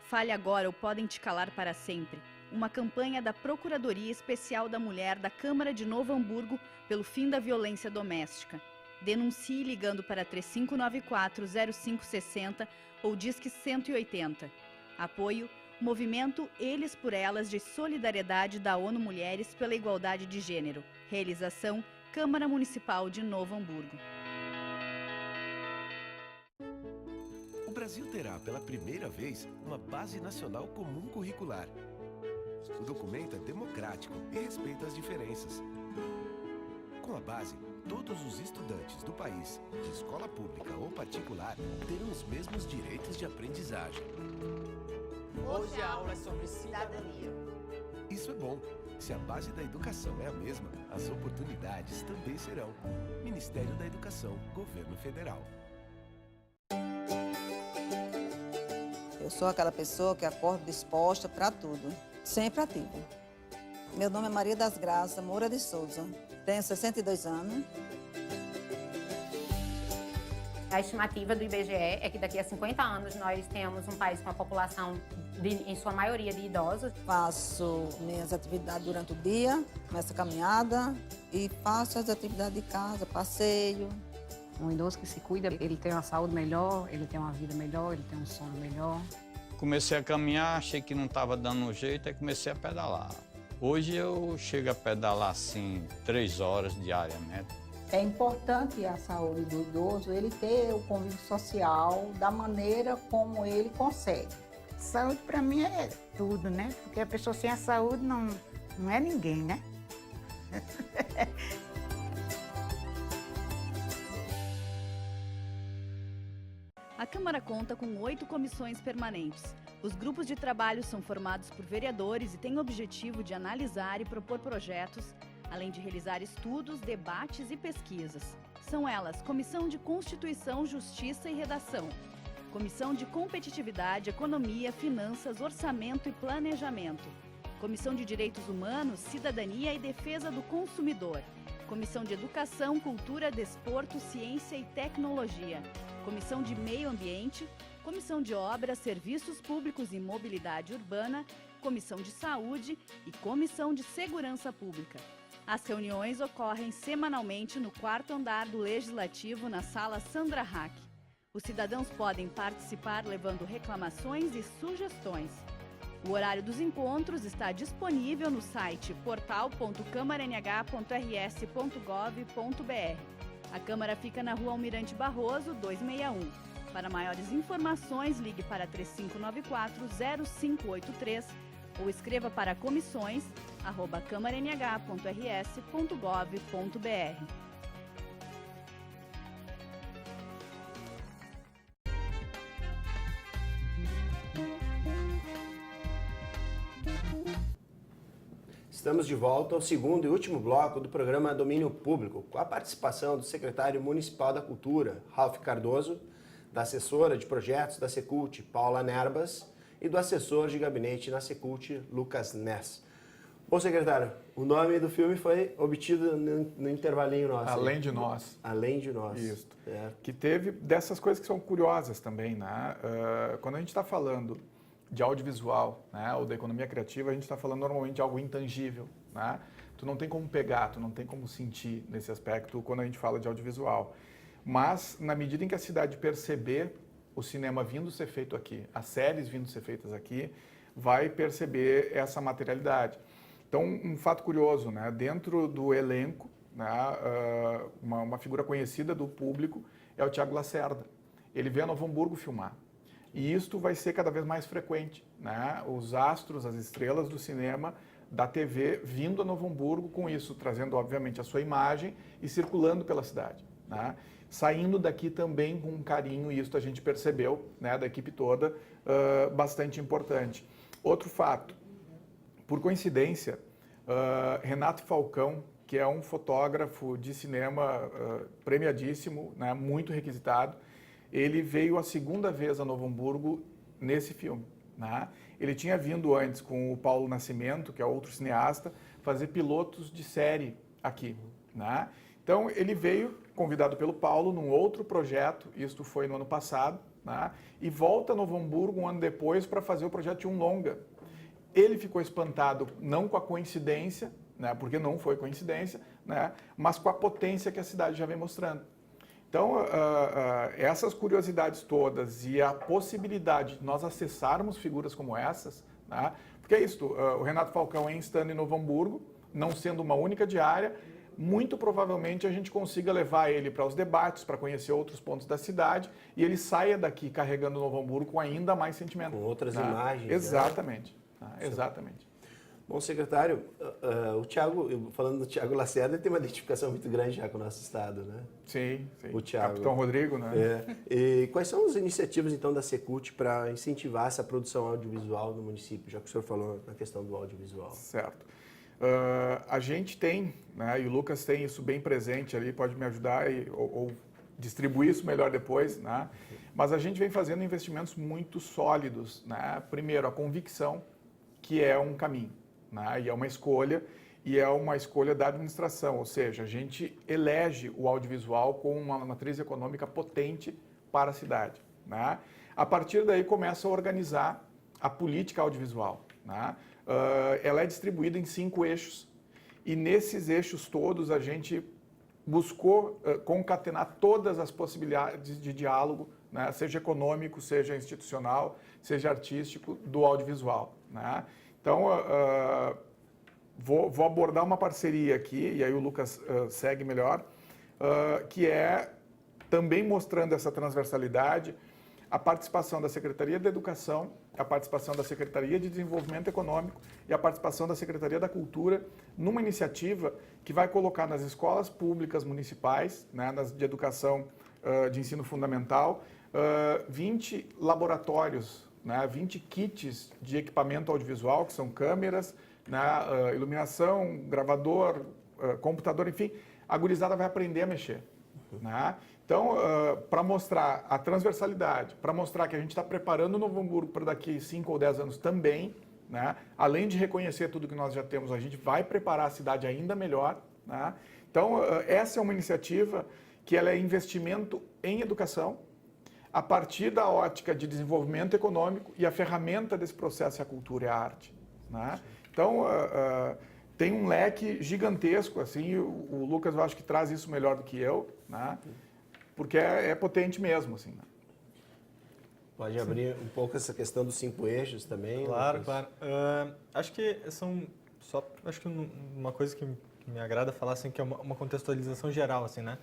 Fale agora ou podem te calar para sempre. Uma campanha da Procuradoria Especial da Mulher da Câmara de Novo Hamburgo pelo fim da violência doméstica. Denuncie ligando para 3594-0560 ou Disque 180. Apoio Movimento Eles por Elas de Solidariedade da ONU Mulheres pela Igualdade de Gênero. Realização Câmara Municipal de Novo Hamburgo. O Brasil terá pela primeira vez uma Base Nacional Comum Curricular. O documento é democrático e respeita as diferenças. Com a base, todos os estudantes do país, de escola pública ou particular, terão os mesmos direitos de aprendizagem. Hoje a aula é sobre cidadania. Isso é bom. Se a base da educação é a mesma, as oportunidades também serão. Ministério da Educação, Governo Federal. Eu sou aquela pessoa que acorda disposta para tudo, sempre ativa. Meu nome é Maria das Graças Moura de Souza, tenho 62 anos. A estimativa do IBGE é que daqui a 50 anos nós tenhamos um país com a população, em sua maioria, de idosos. Faço minhas atividades durante o dia, começo a caminhada e faço as atividades de casa, passeio. Um idoso que se cuida, ele tem uma saúde melhor, ele tem uma vida melhor, ele tem um sono melhor. Comecei a caminhar, achei que não estava dando jeito, aí comecei a pedalar. Hoje eu chego a pedalar assim 3 horas diariamente. É importante a saúde do idoso, ele ter o convívio social da maneira como ele consegue. Saúde para mim é tudo, né? Porque a pessoa sem a saúde não é ninguém, né? A Câmara conta com 8 comissões permanentes. Os grupos de trabalho são formados por vereadores e têm o objetivo de analisar e propor projetos, além de realizar estudos, debates e pesquisas. São elas Comissão de Constituição, Justiça e Redação, Comissão de Competitividade, Economia, Finanças, Orçamento e Planejamento, Comissão de Direitos Humanos, Cidadania e Defesa do Consumidor, Comissão de Educação, Cultura, Desporto, Ciência e Tecnologia, Comissão de Meio Ambiente, Comissão de Obras, Serviços Públicos e Mobilidade Urbana, Comissão de Saúde e Comissão de Segurança Pública. As reuniões ocorrem semanalmente no 4º andar do Legislativo, na Sala Sandra Hack. Os cidadãos podem participar levando reclamações e sugestões. O horário dos encontros está disponível no site portal.câmaranh.rs.gov.br. A Câmara fica na Rua Almirante Barroso, 261. Para maiores informações, ligue para 3594-0583 ou escreva para comissões@câmaranh.rs.gov.br. Estamos de volta ao segundo e último bloco do programa Domínio Público, com a participação do secretário municipal da Cultura, Ralph Cardoso, da assessora de projetos da Secult, Paula Nerbas, e do assessor de gabinete na Secult, Lucas Ness. Bom, secretário, o nome do filme foi obtido no intervalinho nosso. Além de Nós. Além de Nós. Isso. Que teve dessas coisas que são curiosas também, né? Quando a gente está falando de audiovisual, né, ou da economia criativa, a gente está falando normalmente de algo intangível, né? Tu não tem como pegar, tu não tem como sentir nesse aspecto quando a gente fala de audiovisual. Mas, na medida em que a cidade perceber o cinema vindo ser feito aqui, as séries vindo ser feitas aqui, vai perceber essa materialidade. Então, um fato curioso, né? Dentro do elenco, né, uma figura conhecida do público é o Tiago Lacerda. Ele veio a Novo Hamburgo filmar. E isto vai ser cada vez mais frequente, né? Os astros, as estrelas do cinema, da TV, vindo a Novo Hamburgo com isso, trazendo, obviamente, a sua imagem e circulando pela cidade, né? Saindo daqui também com um carinho, e isso a gente percebeu, né, da equipe toda, bastante importante. Outro fato, por coincidência, Renato Falcão, que é um fotógrafo de cinema premiadíssimo, né, muito requisitado, ele veio a segunda vez a Novo Hamburgo nesse filme, né? Ele tinha vindo antes com o Paulo Nascimento, que é outro cineasta, fazer pilotos de série aqui, né? Então, ele veio convidado pelo Paulo num outro projeto, isto foi no ano passado, né? E volta a Novo Hamburgo um ano depois para fazer o projeto de um longa. Ele ficou espantado, não com a coincidência, né? Porque não foi coincidência, né? Mas com a potência que a cidade já vem mostrando. Então, essas curiosidades todas e a possibilidade de nós acessarmos figuras como essas, né? Porque é isso, o Renato Falcão estando em Novo Hamburgo, não sendo uma única diária, muito provavelmente a gente consiga levar ele para os debates, para conhecer outros pontos da cidade, e ele saia daqui carregando Novo Hamburgo com ainda mais sentimento. Com outras né? imagens. Exatamente. Né? Exatamente. Bom, secretário, o Tiago, falando do Tiago Lacerda, ele tem uma identificação muito grande já com o nosso estado, né? Sim, sim. O Tiago. Capitão Rodrigo, né? E quais são as iniciativas, então, da Secult para incentivar essa produção audiovisual no município, já que o senhor falou na questão do audiovisual? Certo. A gente tem, né, e o Lucas tem isso bem presente ali, pode me ajudar ou distribuir isso melhor depois, né? Mas a gente vem fazendo investimentos muito sólidos, né? Primeiro, a convicção que é um caminho, né? E é uma escolha da administração, ou seja, a gente elege o audiovisual como uma matriz econômica potente para a cidade, né? A partir daí começa a organizar a política audiovisual, né? Ela é distribuída em 5 eixos e nesses eixos todos a gente buscou concatenar todas as possibilidades de diálogo, né? Seja econômico, seja institucional, seja artístico, do audiovisual, né? Então, vou abordar uma parceria aqui, e aí o Lucas segue melhor, que é também mostrando essa transversalidade, a participação da Secretaria da Educação, a participação da Secretaria de Desenvolvimento Econômico e a participação da Secretaria da Cultura numa iniciativa que vai colocar nas escolas públicas municipais, né, de educação de ensino fundamental, 20 laboratórios, né, 20 kits de equipamento audiovisual, que são câmeras, né, iluminação, gravador, computador, enfim, a gurizada vai aprender a mexer, né? Então, para mostrar a transversalidade, para mostrar que a gente está preparando o Novo Hamburgo para daqui 5 ou 10 anos também, né? Além de reconhecer tudo que nós já temos, a gente vai preparar a cidade ainda melhor, né? Então, essa é uma iniciativa que ela é investimento em educação, a partir da ótica de desenvolvimento econômico, e a ferramenta desse processo é a cultura e a arte, né? Então, tem um leque gigantesco, assim, o Lucas eu acho que traz isso melhor do que eu, né? Porque é potente mesmo, assim, né? Pode abrir um pouco essa questão dos 5 eixos também? Claro, Lucas? claro. Acho que acho que uma coisa que me agrada falar, assim, que é uma contextualização geral, assim, né?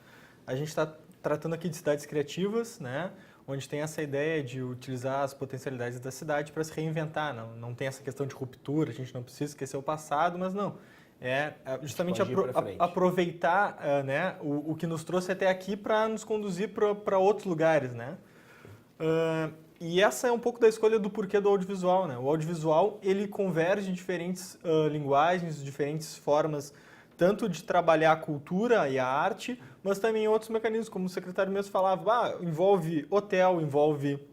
A gente está tratando aqui de cidades criativas, né? Onde tem essa ideia de utilizar as potencialidades da cidade para se reinventar. Não tem essa questão de ruptura, a gente não precisa esquecer o passado, mas não. É justamente aproveitar né, o que nos trouxe até aqui para nos conduzir para outros lugares, né? E essa é um pouco da escolha do porquê do audiovisual, né? O audiovisual, ele converge em diferentes linguagens, diferentes formas, tanto de trabalhar a cultura e a arte, mas também outros mecanismos, como o secretário mesmo falava, envolve hotel, envolve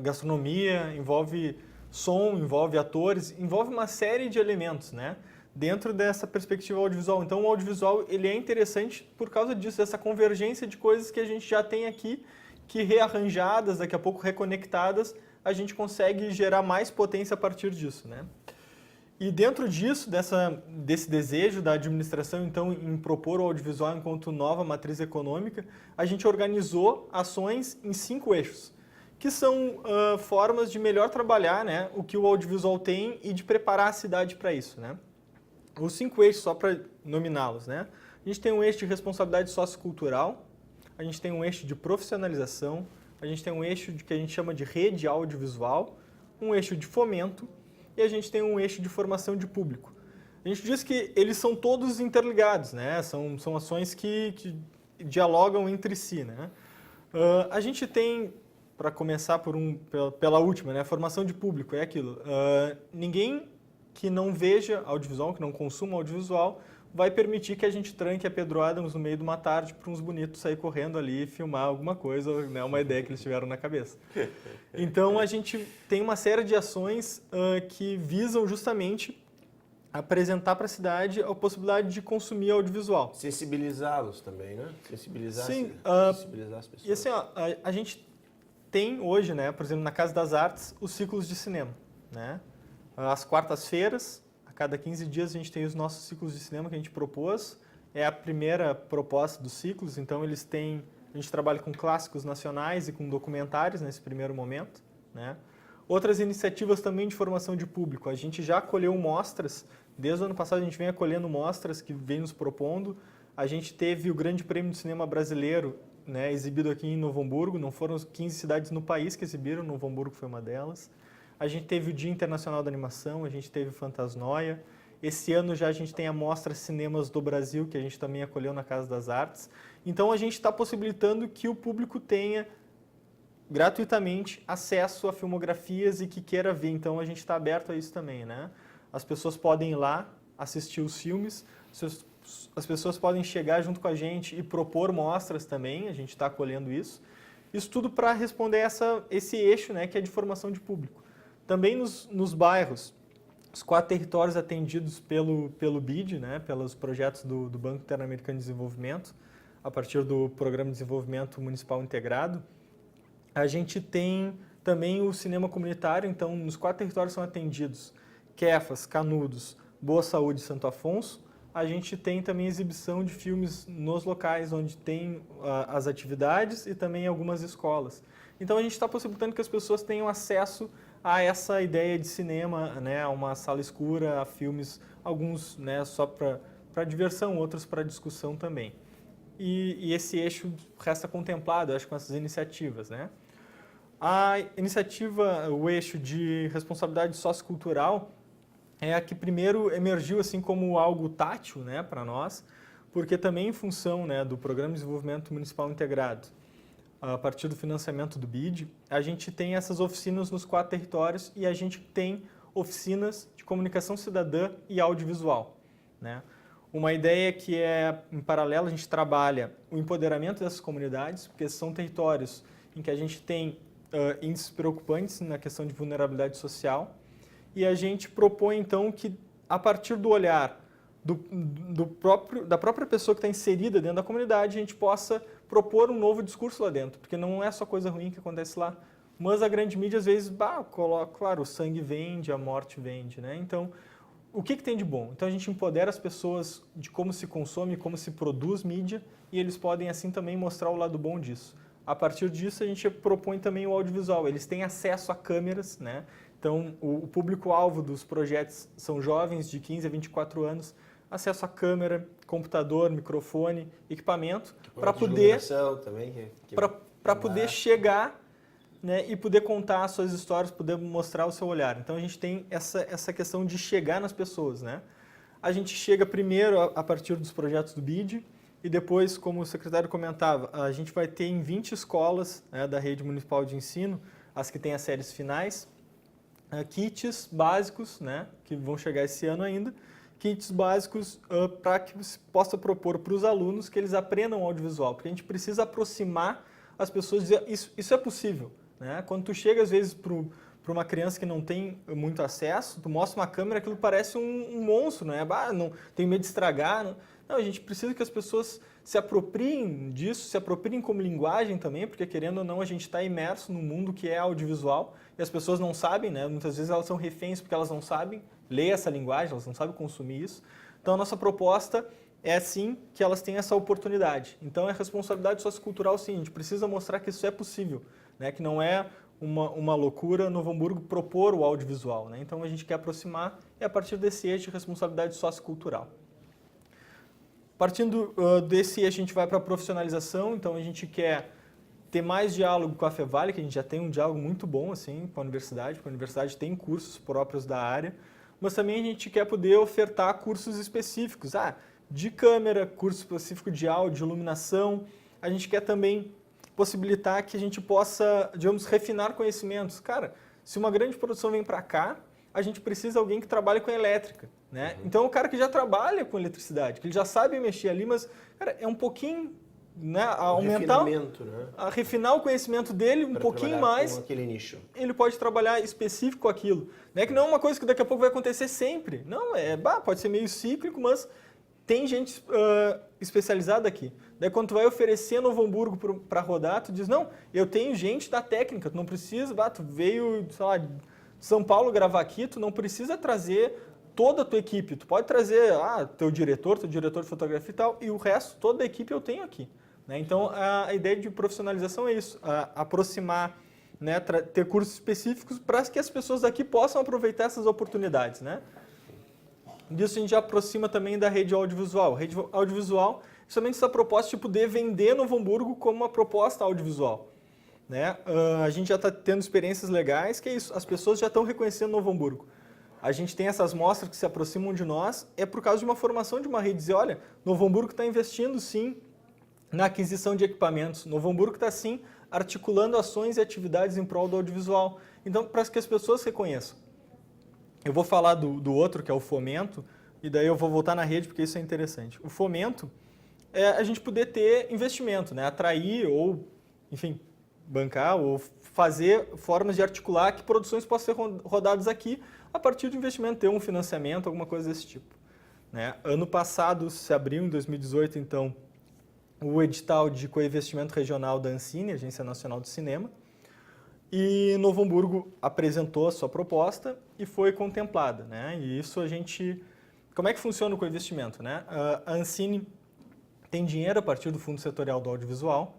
gastronomia, envolve som, envolve atores, envolve uma série de elementos, né? Dentro dessa perspectiva audiovisual. Então, o audiovisual, ele é interessante por causa disso, dessa convergência de coisas que a gente já tem aqui, que rearranjadas, daqui a pouco reconectadas, a gente consegue gerar mais potência a partir disso, né? E dentro disso, desse desejo da administração, então, em propor o audiovisual enquanto nova matriz econômica, a gente organizou ações em 5 eixos, que são formas de melhor trabalhar, né, o que o audiovisual tem e de preparar a cidade para isso, né? Os 5 eixos, só para nominá-los, né? A gente tem um eixo de responsabilidade sociocultural, a gente tem um eixo de profissionalização, a gente tem um eixo que a gente chama de rede audiovisual, um eixo de fomento e a gente tem um eixo de formação de público. A gente diz que eles são todos interligados, né? São ações que dialogam entre si, né? A gente tem, para começar pela última, né? Formação de público, é aquilo. Ninguém que não veja audiovisual, que não consuma audiovisual, vai permitir que a gente tranque a Pedro Adams no meio de uma tarde para uns bonitos sair correndo ali e filmar alguma coisa, né, uma ideia que eles tiveram na cabeça. Então, a gente tem uma série de ações que visam justamente apresentar para a cidade a possibilidade de consumir audiovisual. Sensibilizá-los também, né? Sensibilizar as pessoas. E assim, a gente tem hoje, né, por exemplo, na Casa das Artes, os ciclos de cinema, né? Às quartas-feiras, a cada 15 dias, a gente tem os nossos ciclos de cinema que a gente propôs. É a primeira proposta dos ciclos, então a gente trabalha com clássicos nacionais e com documentários nesse primeiro momento, né? Outras iniciativas também de formação de público. A gente já acolheu mostras, desde o ano passado a gente vem acolhendo mostras que vem nos propondo. A gente teve o Grande Prêmio de Cinema Brasileiro, né, exibido aqui em Novo Hamburgo. Não foram 15 cidades no país que exibiram, Novo Hamburgo foi uma delas. A gente teve o Dia Internacional da Animação, a gente teve o Fantasnoia. Esse ano já a gente tem a Mostra Cinemas do Brasil, que a gente também acolheu na Casa das Artes. Então a gente está possibilitando que o público tenha gratuitamente acesso a filmografias e que queira ver. Então a gente está aberto a isso também, né? As pessoas podem ir lá assistir os filmes, as pessoas podem chegar junto com a gente e propor mostras também, a gente está acolhendo isso. Isso tudo para responder esse eixo, né, que é de formação de público. Também nos bairros, os 4 territórios atendidos pelo BID, né, pelos projetos do Banco Interamericano de Desenvolvimento, a partir do Programa de Desenvolvimento Municipal Integrado, a gente tem também o cinema comunitário. Então, nos 4 territórios são atendidos Quefas, Canudos, Boa Saúde e Santo Afonso. A gente tem também exibição de filmes nos locais onde tem as atividades e também algumas escolas. Então, a gente está possibilitando que as pessoas tenham acesso a essa ideia de cinema, né, a uma sala escura, a filmes, alguns, né, só para diversão, outros para discussão também. E esse eixo resta contemplado, acho, com essas iniciativas, né? A iniciativa, o eixo de responsabilidade sociocultural, é a que primeiro emergiu assim como algo tátil, né, para nós, porque também em função, né, do Programa de Desenvolvimento Municipal Integrado, a partir do financiamento do BID, a gente tem essas oficinas nos 4 territórios e a gente tem oficinas de comunicação cidadã e audiovisual, né? Uma ideia que é, em paralelo, a gente trabalha o empoderamento dessas comunidades, porque são territórios em que a gente tem índices preocupantes na questão de vulnerabilidade social, e a gente propõe, então, que a partir do olhar da própria pessoa que está inserida dentro da comunidade, a gente possa propor um novo discurso lá dentro, porque não é só coisa ruim que acontece lá, mas a grande mídia, às vezes, coloca, claro, o sangue vende, a morte vende, né? Então, o que tem de bom? Então, a gente empodera as pessoas de como se consome, como se produz mídia, e eles podem, assim, também mostrar o lado bom disso. A partir disso, a gente propõe também o audiovisual. Eles têm acesso a câmeras, né? Então, o público-alvo dos projetos são jovens de 15 a 24 anos, acesso a câmera, computador, microfone, equipamento, para poder chegar, né, e poder contar as suas histórias, poder mostrar o seu olhar. Então, a gente tem essa questão de chegar nas pessoas, né? A gente chega primeiro a partir dos projetos do BID e depois, como o secretário comentava, a gente vai ter em 20 escolas, né, da rede municipal de ensino as que têm as séries finais, kits básicos, né, que vão chegar esse ano ainda, kits básicos para que se possa propor para os alunos que eles aprendam audiovisual, porque a gente precisa aproximar as pessoas, dizer isso é possível, né? Quando tu chega às vezes para uma criança que não tem muito acesso, tu mostra uma câmera, aquilo parece um monstro, né? Não tem medo de estragar. Não, a gente precisa que as pessoas se apropriem disso, se apropriem como linguagem também, porque querendo ou não a gente está imerso no mundo que é audiovisual e as pessoas não sabem, né? Muitas vezes elas são reféns porque elas não sabem ler essa linguagem, elas não sabem consumir isso. Então a nossa proposta é sim que elas tenham essa oportunidade. Então é responsabilidade sociocultural sim, a gente precisa mostrar que isso é possível, né? Que não é uma loucura Novo Hamburgo propor o audiovisual, né? Então a gente quer aproximar e a partir desse eixo de responsabilidade sociocultural. Partindo desse eixo a gente vai para a profissionalização, então a gente quer ter mais diálogo com a Fevale, que a gente já tem um diálogo muito bom assim, com a universidade, porque a universidade tem cursos próprios da área, mas também a gente quer poder ofertar cursos específicos, de câmera, curso específico de áudio, iluminação. A gente quer também possibilitar que a gente possa, digamos, refinar conhecimentos. Cara, se uma grande produção vem para cá, a gente precisa de alguém que trabalhe com elétrica, né? Então, o cara que já trabalha com eletricidade, que ele já sabe mexer ali, mas, cara, é um pouquinho, né, aumentar, né? Refinar o conhecimento dele um pouquinho mais. Com aquele nicho. Ele pode trabalhar específico com aquilo. Não é que não é uma coisa que daqui a pouco vai acontecer sempre. Não, pode ser meio cíclico, mas tem gente especializada aqui. Daí quando tu vai oferecer Novo Hamburgo para rodar, tu diz, não, eu tenho gente da técnica, tu não precisa, tu veio, sei lá, de São Paulo gravar aqui, tu não precisa trazer toda a tua equipe, tu pode trazer teu diretor de fotografia e tal, e o resto, toda a equipe eu tenho aqui. Né? Então a ideia de profissionalização é isso, aproximar, né, ter cursos específicos para que as pessoas daqui possam aproveitar essas oportunidades. Né? Disso a gente já aproxima também da rede audiovisual. A rede audiovisual, justamente essa proposta de poder vender Novo Hamburgo como uma proposta audiovisual. Né? A gente já está tendo experiências legais, que é isso, as pessoas já estão reconhecendo Novo Hamburgo. A gente tem essas mostras que se aproximam de nós, é por causa de uma formação de uma rede. Dizer, olha, Novo Hamburgo está investindo sim na aquisição de equipamentos. Novo Hamburgo está sim articulando ações e atividades em prol do audiovisual. Então, para que as pessoas reconheçam. Eu vou falar do outro, que é o fomento, e daí eu vou voltar na rede, porque isso é interessante. O fomento é a gente poder ter investimento, né? Atrair ou, enfim, bancar ou fazer formas de articular que produções possam ser rodadas aqui a partir de investimento, ter um financiamento, alguma coisa desse tipo. Né? Ano passado se abriu, em 2018, então, o edital de coinvestimento regional da Ancine, Agência Nacional do Cinema, e Novo Hamburgo apresentou a sua proposta e foi contemplada. Né? E isso a gente... Como é que funciona o coinvestimento? Né? A Ancine tem dinheiro a partir do Fundo Setorial do Audiovisual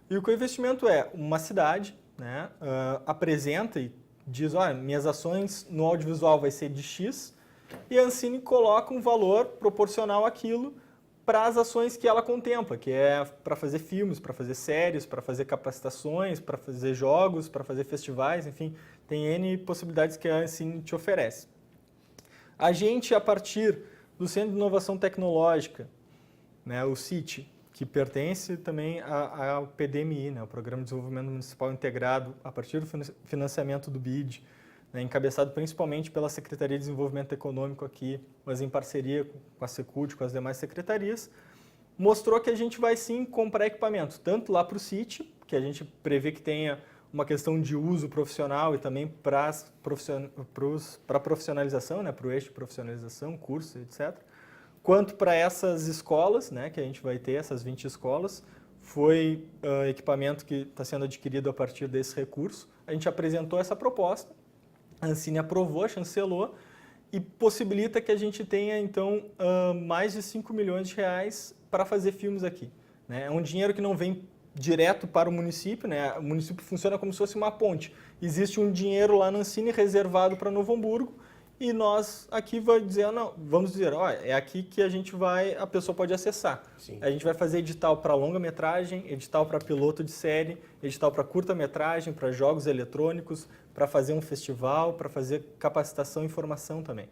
e o coinvestimento é uma cidade, né, apresenta e diz, minhas ações no audiovisual vai ser de X e a Ancine coloca um valor proporcional àquilo para as ações que ela contempla, que é para fazer filmes, para fazer séries, para fazer capacitações, para fazer jogos, para fazer festivais, enfim, tem N possibilidades que a Ancine te oferece. A gente, a partir do Centro de Inovação Tecnológica, né, o CIT, que pertence também ao PDMI, né, o Programa de Desenvolvimento Municipal Integrado, a partir do financiamento do BID, né, encabeçado principalmente pela Secretaria de Desenvolvimento Econômico aqui, mas em parceria com a Secult, com as demais secretarias, mostrou que a gente vai sim comprar equipamento, tanto lá para o CIT, que a gente prevê que tenha uma questão de uso profissional e também para a profissionalização, né, para o eixo de profissionalização, curso, etc., quanto para essas escolas, né, que a gente vai ter, essas 20 escolas, foi equipamento que está sendo adquirido a partir desse recurso. A gente apresentou essa proposta, a Ancine aprovou, chancelou, e possibilita que a gente tenha, então, mais de 5 milhões de reais para fazer filmes aqui. Né? É um dinheiro que não vem direto para o município, né? O município funciona como se fosse uma ponte. Existe um dinheiro lá na Ancine reservado para Novo Hamburgo, e nós aqui vamos dizer, é aqui que a pessoa pode acessar. Sim. A gente vai fazer edital para longa-metragem, edital para piloto de série, edital para curta-metragem, para jogos eletrônicos, para fazer um festival, para fazer capacitação e formação também.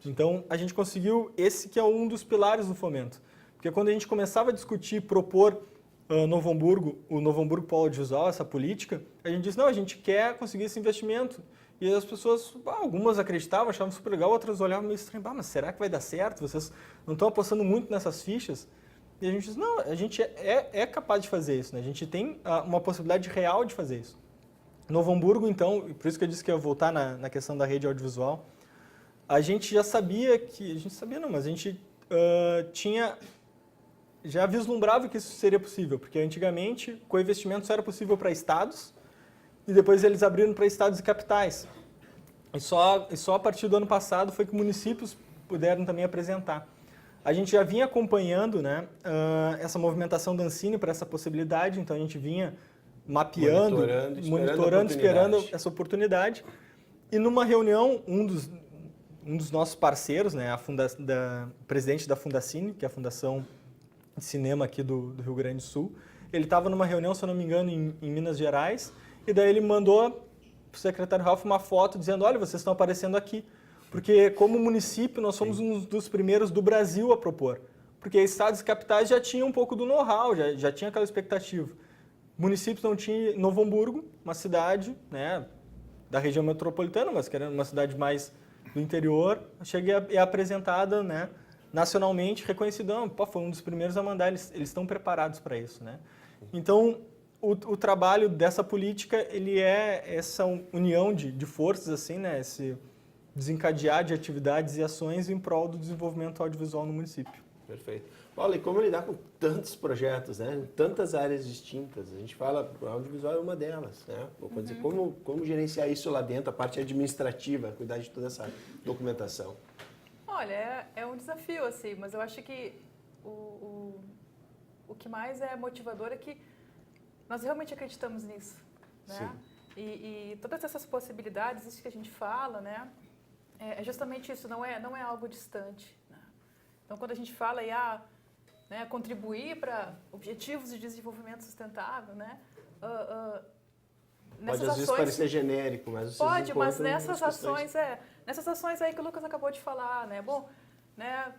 Então, a gente conseguiu esse que é um dos pilares do fomento. Porque quando a gente começava a discutir, propor Novo Hamburgo, o Novo Hamburgo Polo Audiovisual, essa política, a gente disse, não, a gente quer conseguir esse investimento. E as pessoas, algumas acreditavam, achavam super legal, outras olhavam meio estranho, mas será que vai dar certo? Vocês não estão apostando muito nessas fichas? E a gente disse, não, a gente é capaz de fazer isso, né? A gente tem uma possibilidade real de fazer isso. Novo Hamburgo, então, por isso que eu disse que eu ia voltar na questão da rede audiovisual, a gente já sabia que, mas a gente já vislumbrava que isso seria possível, porque antigamente co-investimento só era possível para estados e depois eles abriram para estados e capitais. E só a partir do ano passado foi que municípios puderam também apresentar. A gente já vinha acompanhando, né, essa movimentação da Ancine para essa possibilidade, então a gente vinha mapeando, monitorando, esperando essa oportunidade. E numa reunião, um dos nossos parceiros, né, o presidente da Fundacine, que é a Fundação de Cinema aqui do Rio Grande do Sul, ele estava numa reunião, se eu não me engano, em Minas Gerais, e daí ele mandou para o secretário Ralph uma foto dizendo, olha, vocês estão aparecendo aqui. Porque como município, nós somos um dos primeiros do Brasil a propor. Porque estados e capitais já tinham um pouco do know-how, já tinha aquela expectativa. Municípios não tinham. Novo Hamburgo, uma cidade, né, da região metropolitana, mas que era uma cidade mais do interior, chega e é apresentada, né, nacionalmente, reconhecida. Foi um dos primeiros a mandar, eles estão preparados para isso. Né? Então, o trabalho dessa política, ele é essa união de forças, assim, né, esse desencadear de atividades e ações em prol do desenvolvimento audiovisual no município. Perfeito. Paulo, e como lidar com tantos projetos, né? Tantas áreas distintas? A gente fala, o audiovisual é uma delas, né? Vou dizer, como gerenciar isso lá dentro, a parte administrativa, cuidar de toda essa documentação? Olha, é um desafio, assim, mas eu acho que o que mais é motivador é que nós realmente acreditamos nisso, né? Sim. E todas essas possibilidades, isso que a gente fala, né? É justamente isso, não é algo distante. Né? Então, quando a gente fala em né, contribuir para objetivos de desenvolvimento sustentável, né? Pode às vezes parecer genérico, mas vocês pode, mas nessas ações aí que o Lucas acabou de falar, né? Bom, né?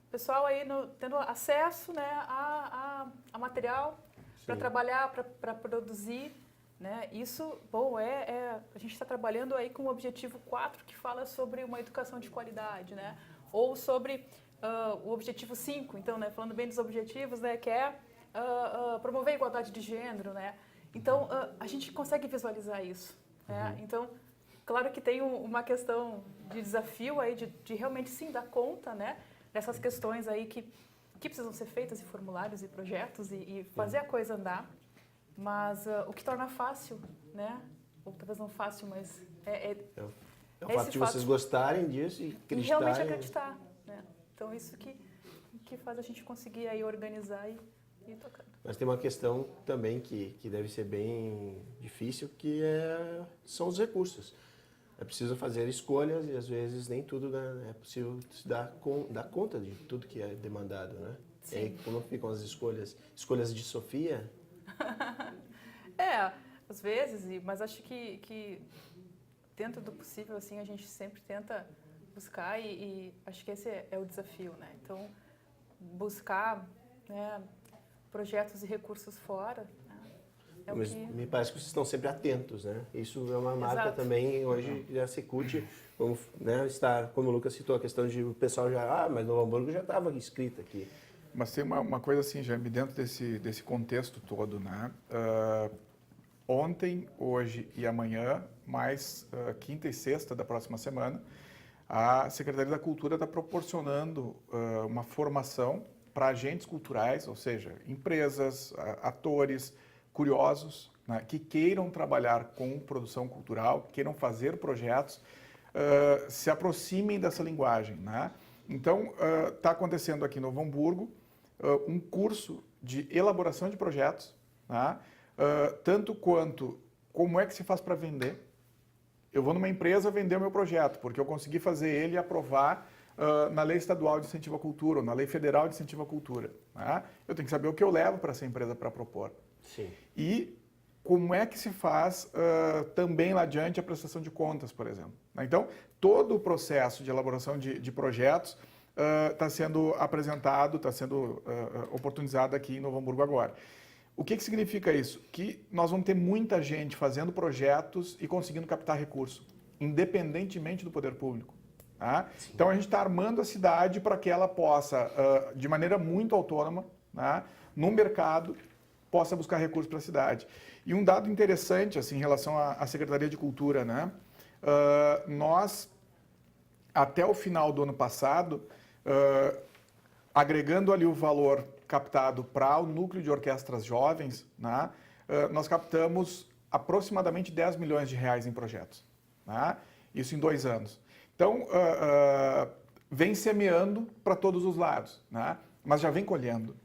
Pessoal aí tendo acesso, né, a material para trabalhar, para produzir. Né? Isso, bom, a gente está trabalhando aí com o objetivo 4, que fala sobre uma educação de qualidade, né? Ou sobre o objetivo 5, então, né, falando bem dos objetivos, né, que é promover a igualdade de gênero, né? Então, a gente consegue visualizar isso, né? Então, claro que tem uma questão de desafio aí, de realmente sim dar conta, né, dessas questões aí que precisam ser feitas em formulários e projetos e fazer a coisa andar. Mas o que torna fácil, né? Ou talvez não fácil, mas o fato de vocês gostarem disso e acreditarem. E realmente acreditar, né? Então, isso que faz a gente conseguir aí organizar e ir tocando. Mas tem uma questão também que deve ser bem difícil, que são os recursos. É preciso fazer escolhas e, às vezes, nem tudo é possível se dar conta de tudo que é demandado, né? Sim. E aí, como ficam as escolhas de Sofia? Às vezes, mas acho que dentro do possível, assim, a gente sempre tenta buscar e acho que esse é o desafio, né? Então, buscar, né, projetos e recursos fora, né, mas me parece que vocês estão sempre atentos, né? Isso é uma marca também hoje da Secult, né, como o Lucas citou, a questão de o pessoal mas Novo Hamburgo já estava escrito aqui. Mas tem uma coisa assim, Jaime, dentro desse contexto todo, né? Ontem, hoje e amanhã, mais quinta e sexta da próxima semana, a Secretaria da Cultura está proporcionando uma formação para agentes culturais, ou seja, empresas, atores, curiosos, né, que queiram trabalhar com produção cultural, queiram fazer projetos, se aproximem dessa linguagem, né? Então, está acontecendo aqui em Novo Hamburgo um curso de elaboração de projetos, né? Tanto quanto como é que se faz para vender. Eu vou numa empresa vender o meu projeto, porque eu consegui fazer ele e aprovar na Lei Estadual de Incentivo à Cultura, ou na Lei Federal de Incentivo à Cultura. Né? Eu tenho que saber o que eu levo para essa empresa para propor. Sim. E como é que se faz também lá adiante a prestação de contas, por exemplo. Então, todo o processo de elaboração de projetos está sendo apresentado, está sendo oportunizado aqui em Novo Hamburgo agora. O que significa isso? Que nós vamos ter muita gente fazendo projetos e conseguindo captar recurso, independentemente do poder público. Tá? Então a gente está armando a cidade para que ela possa, de maneira muito autônoma, né, no mercado, possa buscar recursos para a cidade. E um dado interessante assim, em relação à Secretaria de Cultura, né? Nós, até o final do ano passado, agregando ali o valor captado para o núcleo de orquestras jovens, né, nós captamos aproximadamente 10 milhões de reais em projetos. Né? Isso em 2 anos. Então, vem semeando para todos os lados, né? Mas já vem colhendo.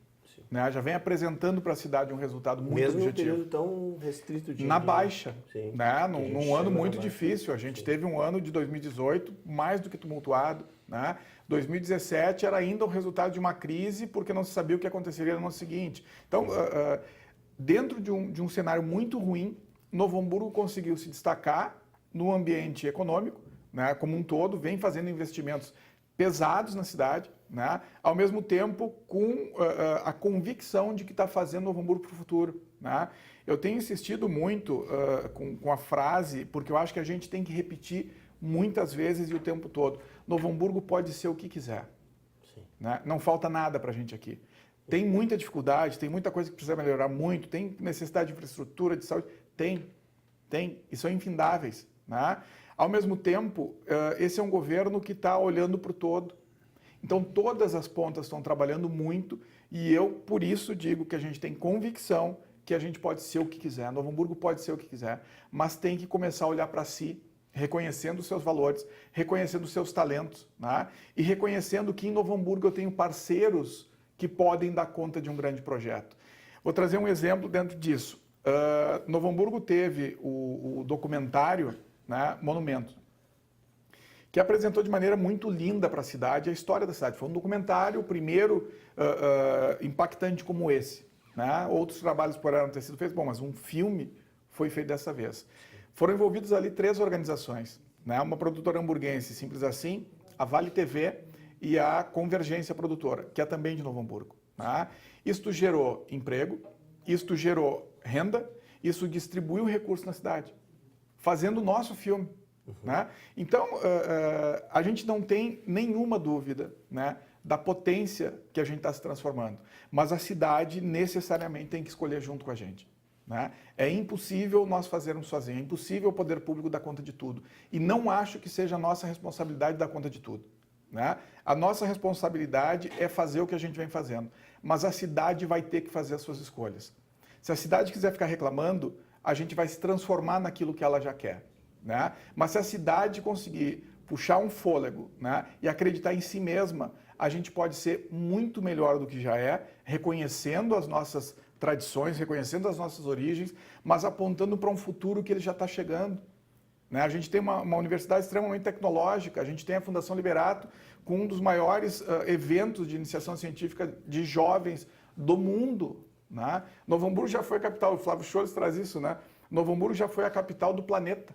Né? Já vem apresentando para a cidade um resultado muito Mesmo objetivo. Mesmo num período tão restrito de... Na baixa, Sim. Né? Num ano muito baixa. difícil. A gente teve um ano de 2018 mais do que tumultuado. Né? 2017 era ainda o resultado de uma crise porque não se sabia o que aconteceria no ano seguinte. Então, dentro de um cenário muito ruim, Novo Hamburgo conseguiu se destacar no ambiente econômico, né? Como um todo, vem fazendo investimentos pesados na cidade, né? Ao mesmo tempo com a convicção de que está fazendo Novo Hamburgo para o futuro. Né? Eu tenho insistido muito com a frase, porque eu acho que a gente tem que repetir muitas vezes e o tempo todo. Novo Hamburgo pode ser o que quiser. Né? Não falta nada para a gente aqui. Tem muita dificuldade, tem muita coisa que precisa melhorar muito, tem necessidade de infraestrutura, de saúde. Tem. E são infindáveis. Né? Ao mesmo tempo, esse é um governo que está olhando para o todo. Então, todas as pontas estão trabalhando muito e eu, por isso, digo que a gente tem convicção que a gente pode ser o que quiser. Novo Hamburgo pode ser o que quiser, mas tem que começar a olhar para si, reconhecendo os seus valores, reconhecendo os seus talentos, né? E reconhecendo que em Novo Hamburgo eu tenho parceiros que podem dar conta de um grande projeto. Vou trazer um exemplo dentro disso. Novo Hamburgo teve o documentário, né, Monumento, que apresentou de maneira muito linda para a cidade a história da cidade. Foi um documentário, o primeiro impactante como esse. Né? Outros trabalhos poderão ter sido feitos, mas um filme foi feito dessa vez. Foram envolvidos ali 3 organizações, né? Uma produtora hamburguense, simples assim, a Vale TV e a Convergência Produtora, que é também de Novo Hamburgo. Né? Isto gerou emprego, isto gerou renda, isso distribuiu recursos na cidade, fazendo o nosso filme. Né? Então, a gente não tem nenhuma dúvida, né, da potência que a gente está se transformando, mas a cidade necessariamente tem que escolher junto com a gente. Né? É impossível nós fazermos sozinhos, é impossível o poder público dar conta de tudo. E não acho que seja a nossa responsabilidade dar conta de tudo. Né? A nossa responsabilidade é fazer o que a gente vem fazendo, mas a cidade vai ter que fazer as suas escolhas. Se a cidade quiser ficar reclamando, a gente vai se transformar naquilo que ela já quer. Né? Mas se a cidade conseguir puxar um fôlego, né, e acreditar em si mesma, a gente pode ser muito melhor do que já é, reconhecendo as nossas tradições, reconhecendo as nossas origens, mas apontando para um futuro que ele já está chegando. Né? A gente tem uma universidade extremamente tecnológica, a gente tem a Fundação Liberato, com um dos maiores eventos de iniciação científica de jovens do mundo. Né? Novo Hamburgo já foi a capital, o Flávio Scholz traz isso, né? Novo Hamburgo já foi a capital do planeta,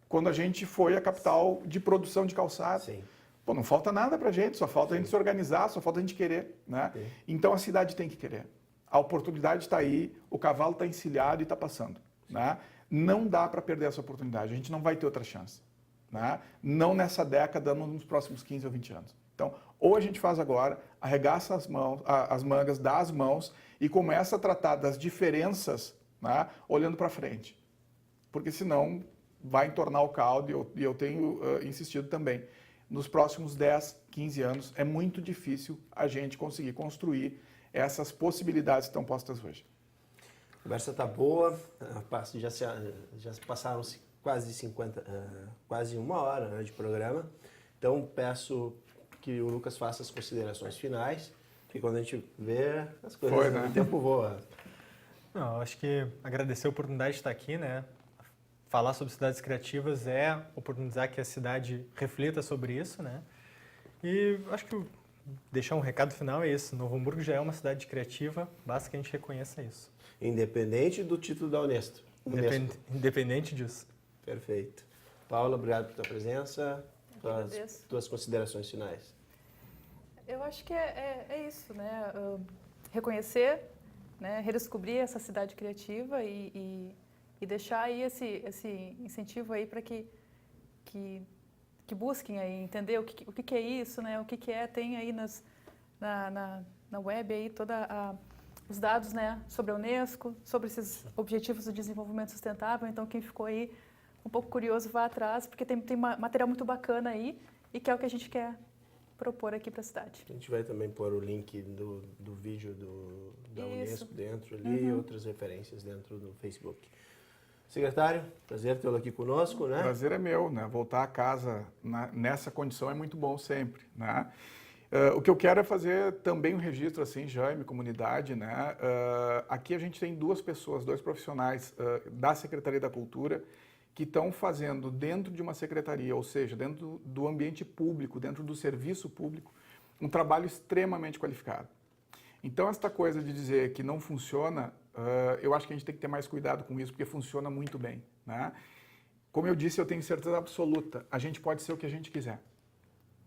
quando a gente foi a capital de produção de calçado. Sim. Pô, não falta nada para a gente, só falta a gente se organizar, só falta a gente querer. Né? Então a cidade tem que querer. A oportunidade está aí, o cavalo está encilhado e está passando. Né? Não dá para perder essa oportunidade, a gente não vai ter outra chance. Né? Não nessa década, nos próximos 15 ou 20 anos. Então, ou a gente faz agora, arregaça as mangas, dá as mãos e começa a tratar das diferenças, né, olhando para frente. Porque senão vai entornar o caldo e eu tenho insistido também. Nos próximos 10, 15 anos é muito difícil a gente conseguir construir essas possibilidades que estão postas hoje. A conversa está boa, já se passaram quase 1 hora, né, de programa. Então peço que o Lucas faça as considerações finais, que quando a gente vê as coisas, né? O tempo voa. Não, acho que agradecer a oportunidade de estar aqui, né? Falar sobre cidades criativas é oportunizar que a cidade reflita sobre isso, né? E acho que deixar um recado final é isso. Novo Hamburgo já é uma cidade criativa, basta que a gente reconheça isso. Independente do título da Unesco. Independente disso. Perfeito. Paula, obrigado pela tua presença. Tuas considerações finais. Eu acho que é isso, né? Reconhecer, né? Redescobrir essa cidade criativa e deixar aí esse incentivo aí para que busquem aí entender o que é isso, né? O que é, tem aí na web aí os dados, né, sobre a Unesco, sobre esses objetivos do desenvolvimento sustentável. Então, quem ficou aí um pouco curioso, vá atrás, porque tem material muito bacana aí e que é o que a gente quer propor aqui para a cidade. A gente vai também pôr o link do vídeo da Unesco dentro ali e outras referências dentro do Facebook. Secretário, prazer tê-lo aqui conosco, né? Prazer é meu, né? Voltar a casa nessa condição é muito bom sempre, né? O que eu quero é fazer também um registro, assim, Jaime, comunidade, né? Aqui a gente tem dois profissionais da Secretaria da Cultura que estão fazendo dentro de uma secretaria, ou seja, dentro do ambiente público, dentro do serviço público, um trabalho extremamente qualificado. Então, esta coisa de dizer que não funciona, eu acho que a gente tem que ter mais cuidado com isso, porque funciona muito bem, né? Como eu disse, eu tenho certeza absoluta, a gente pode ser o que a gente quiser,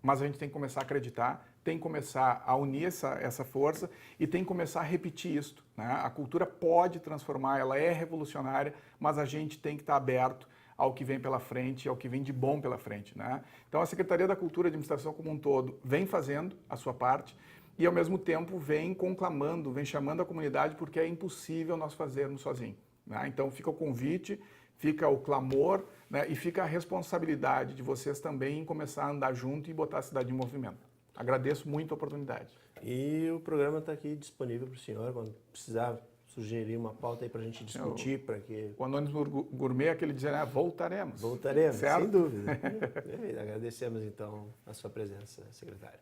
mas a gente tem que começar a acreditar, tem que começar a unir essa força e tem que começar a repetir isto, né? A cultura pode transformar, ela é revolucionária, mas a gente tem que estar aberto ao que vem pela frente, ao que vem de bom pela frente, né? Então, a Secretaria da Cultura e Administração como um todo vem fazendo a sua parte e, ao mesmo tempo, vem conclamando, vem chamando a comunidade, porque é impossível nós fazermos sozinhos, né? Então, fica o convite, fica o clamor, né? E fica a responsabilidade de vocês também em começar a andar junto e botar a cidade em movimento. Agradeço muito a oportunidade. E o programa está aqui disponível para o senhor, quando precisar sugerir uma pauta aí para a gente discutir, para que... O Anônimo Gourmet é aquele dizer, voltaremos. Voltaremos, certo? sem dúvida. Agradecemos, então, a sua presença, secretário.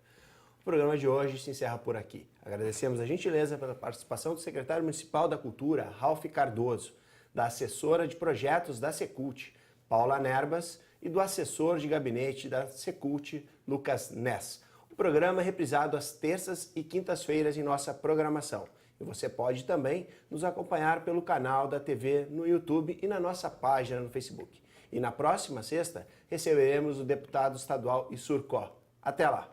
O programa de hoje se encerra por aqui. Agradecemos a gentileza pela participação do secretário municipal da Cultura, Ralph Cardoso, da assessora de projetos da Secult, Paula Nerbas, e do assessor de gabinete da Secult, Lucas Ness. O programa é reprisado às terças e quintas-feiras em nossa programação. E você pode também nos acompanhar pelo canal da TV no YouTube e na nossa página no Facebook. E na próxima sexta, receberemos o deputado estadual Isur Có. Até lá!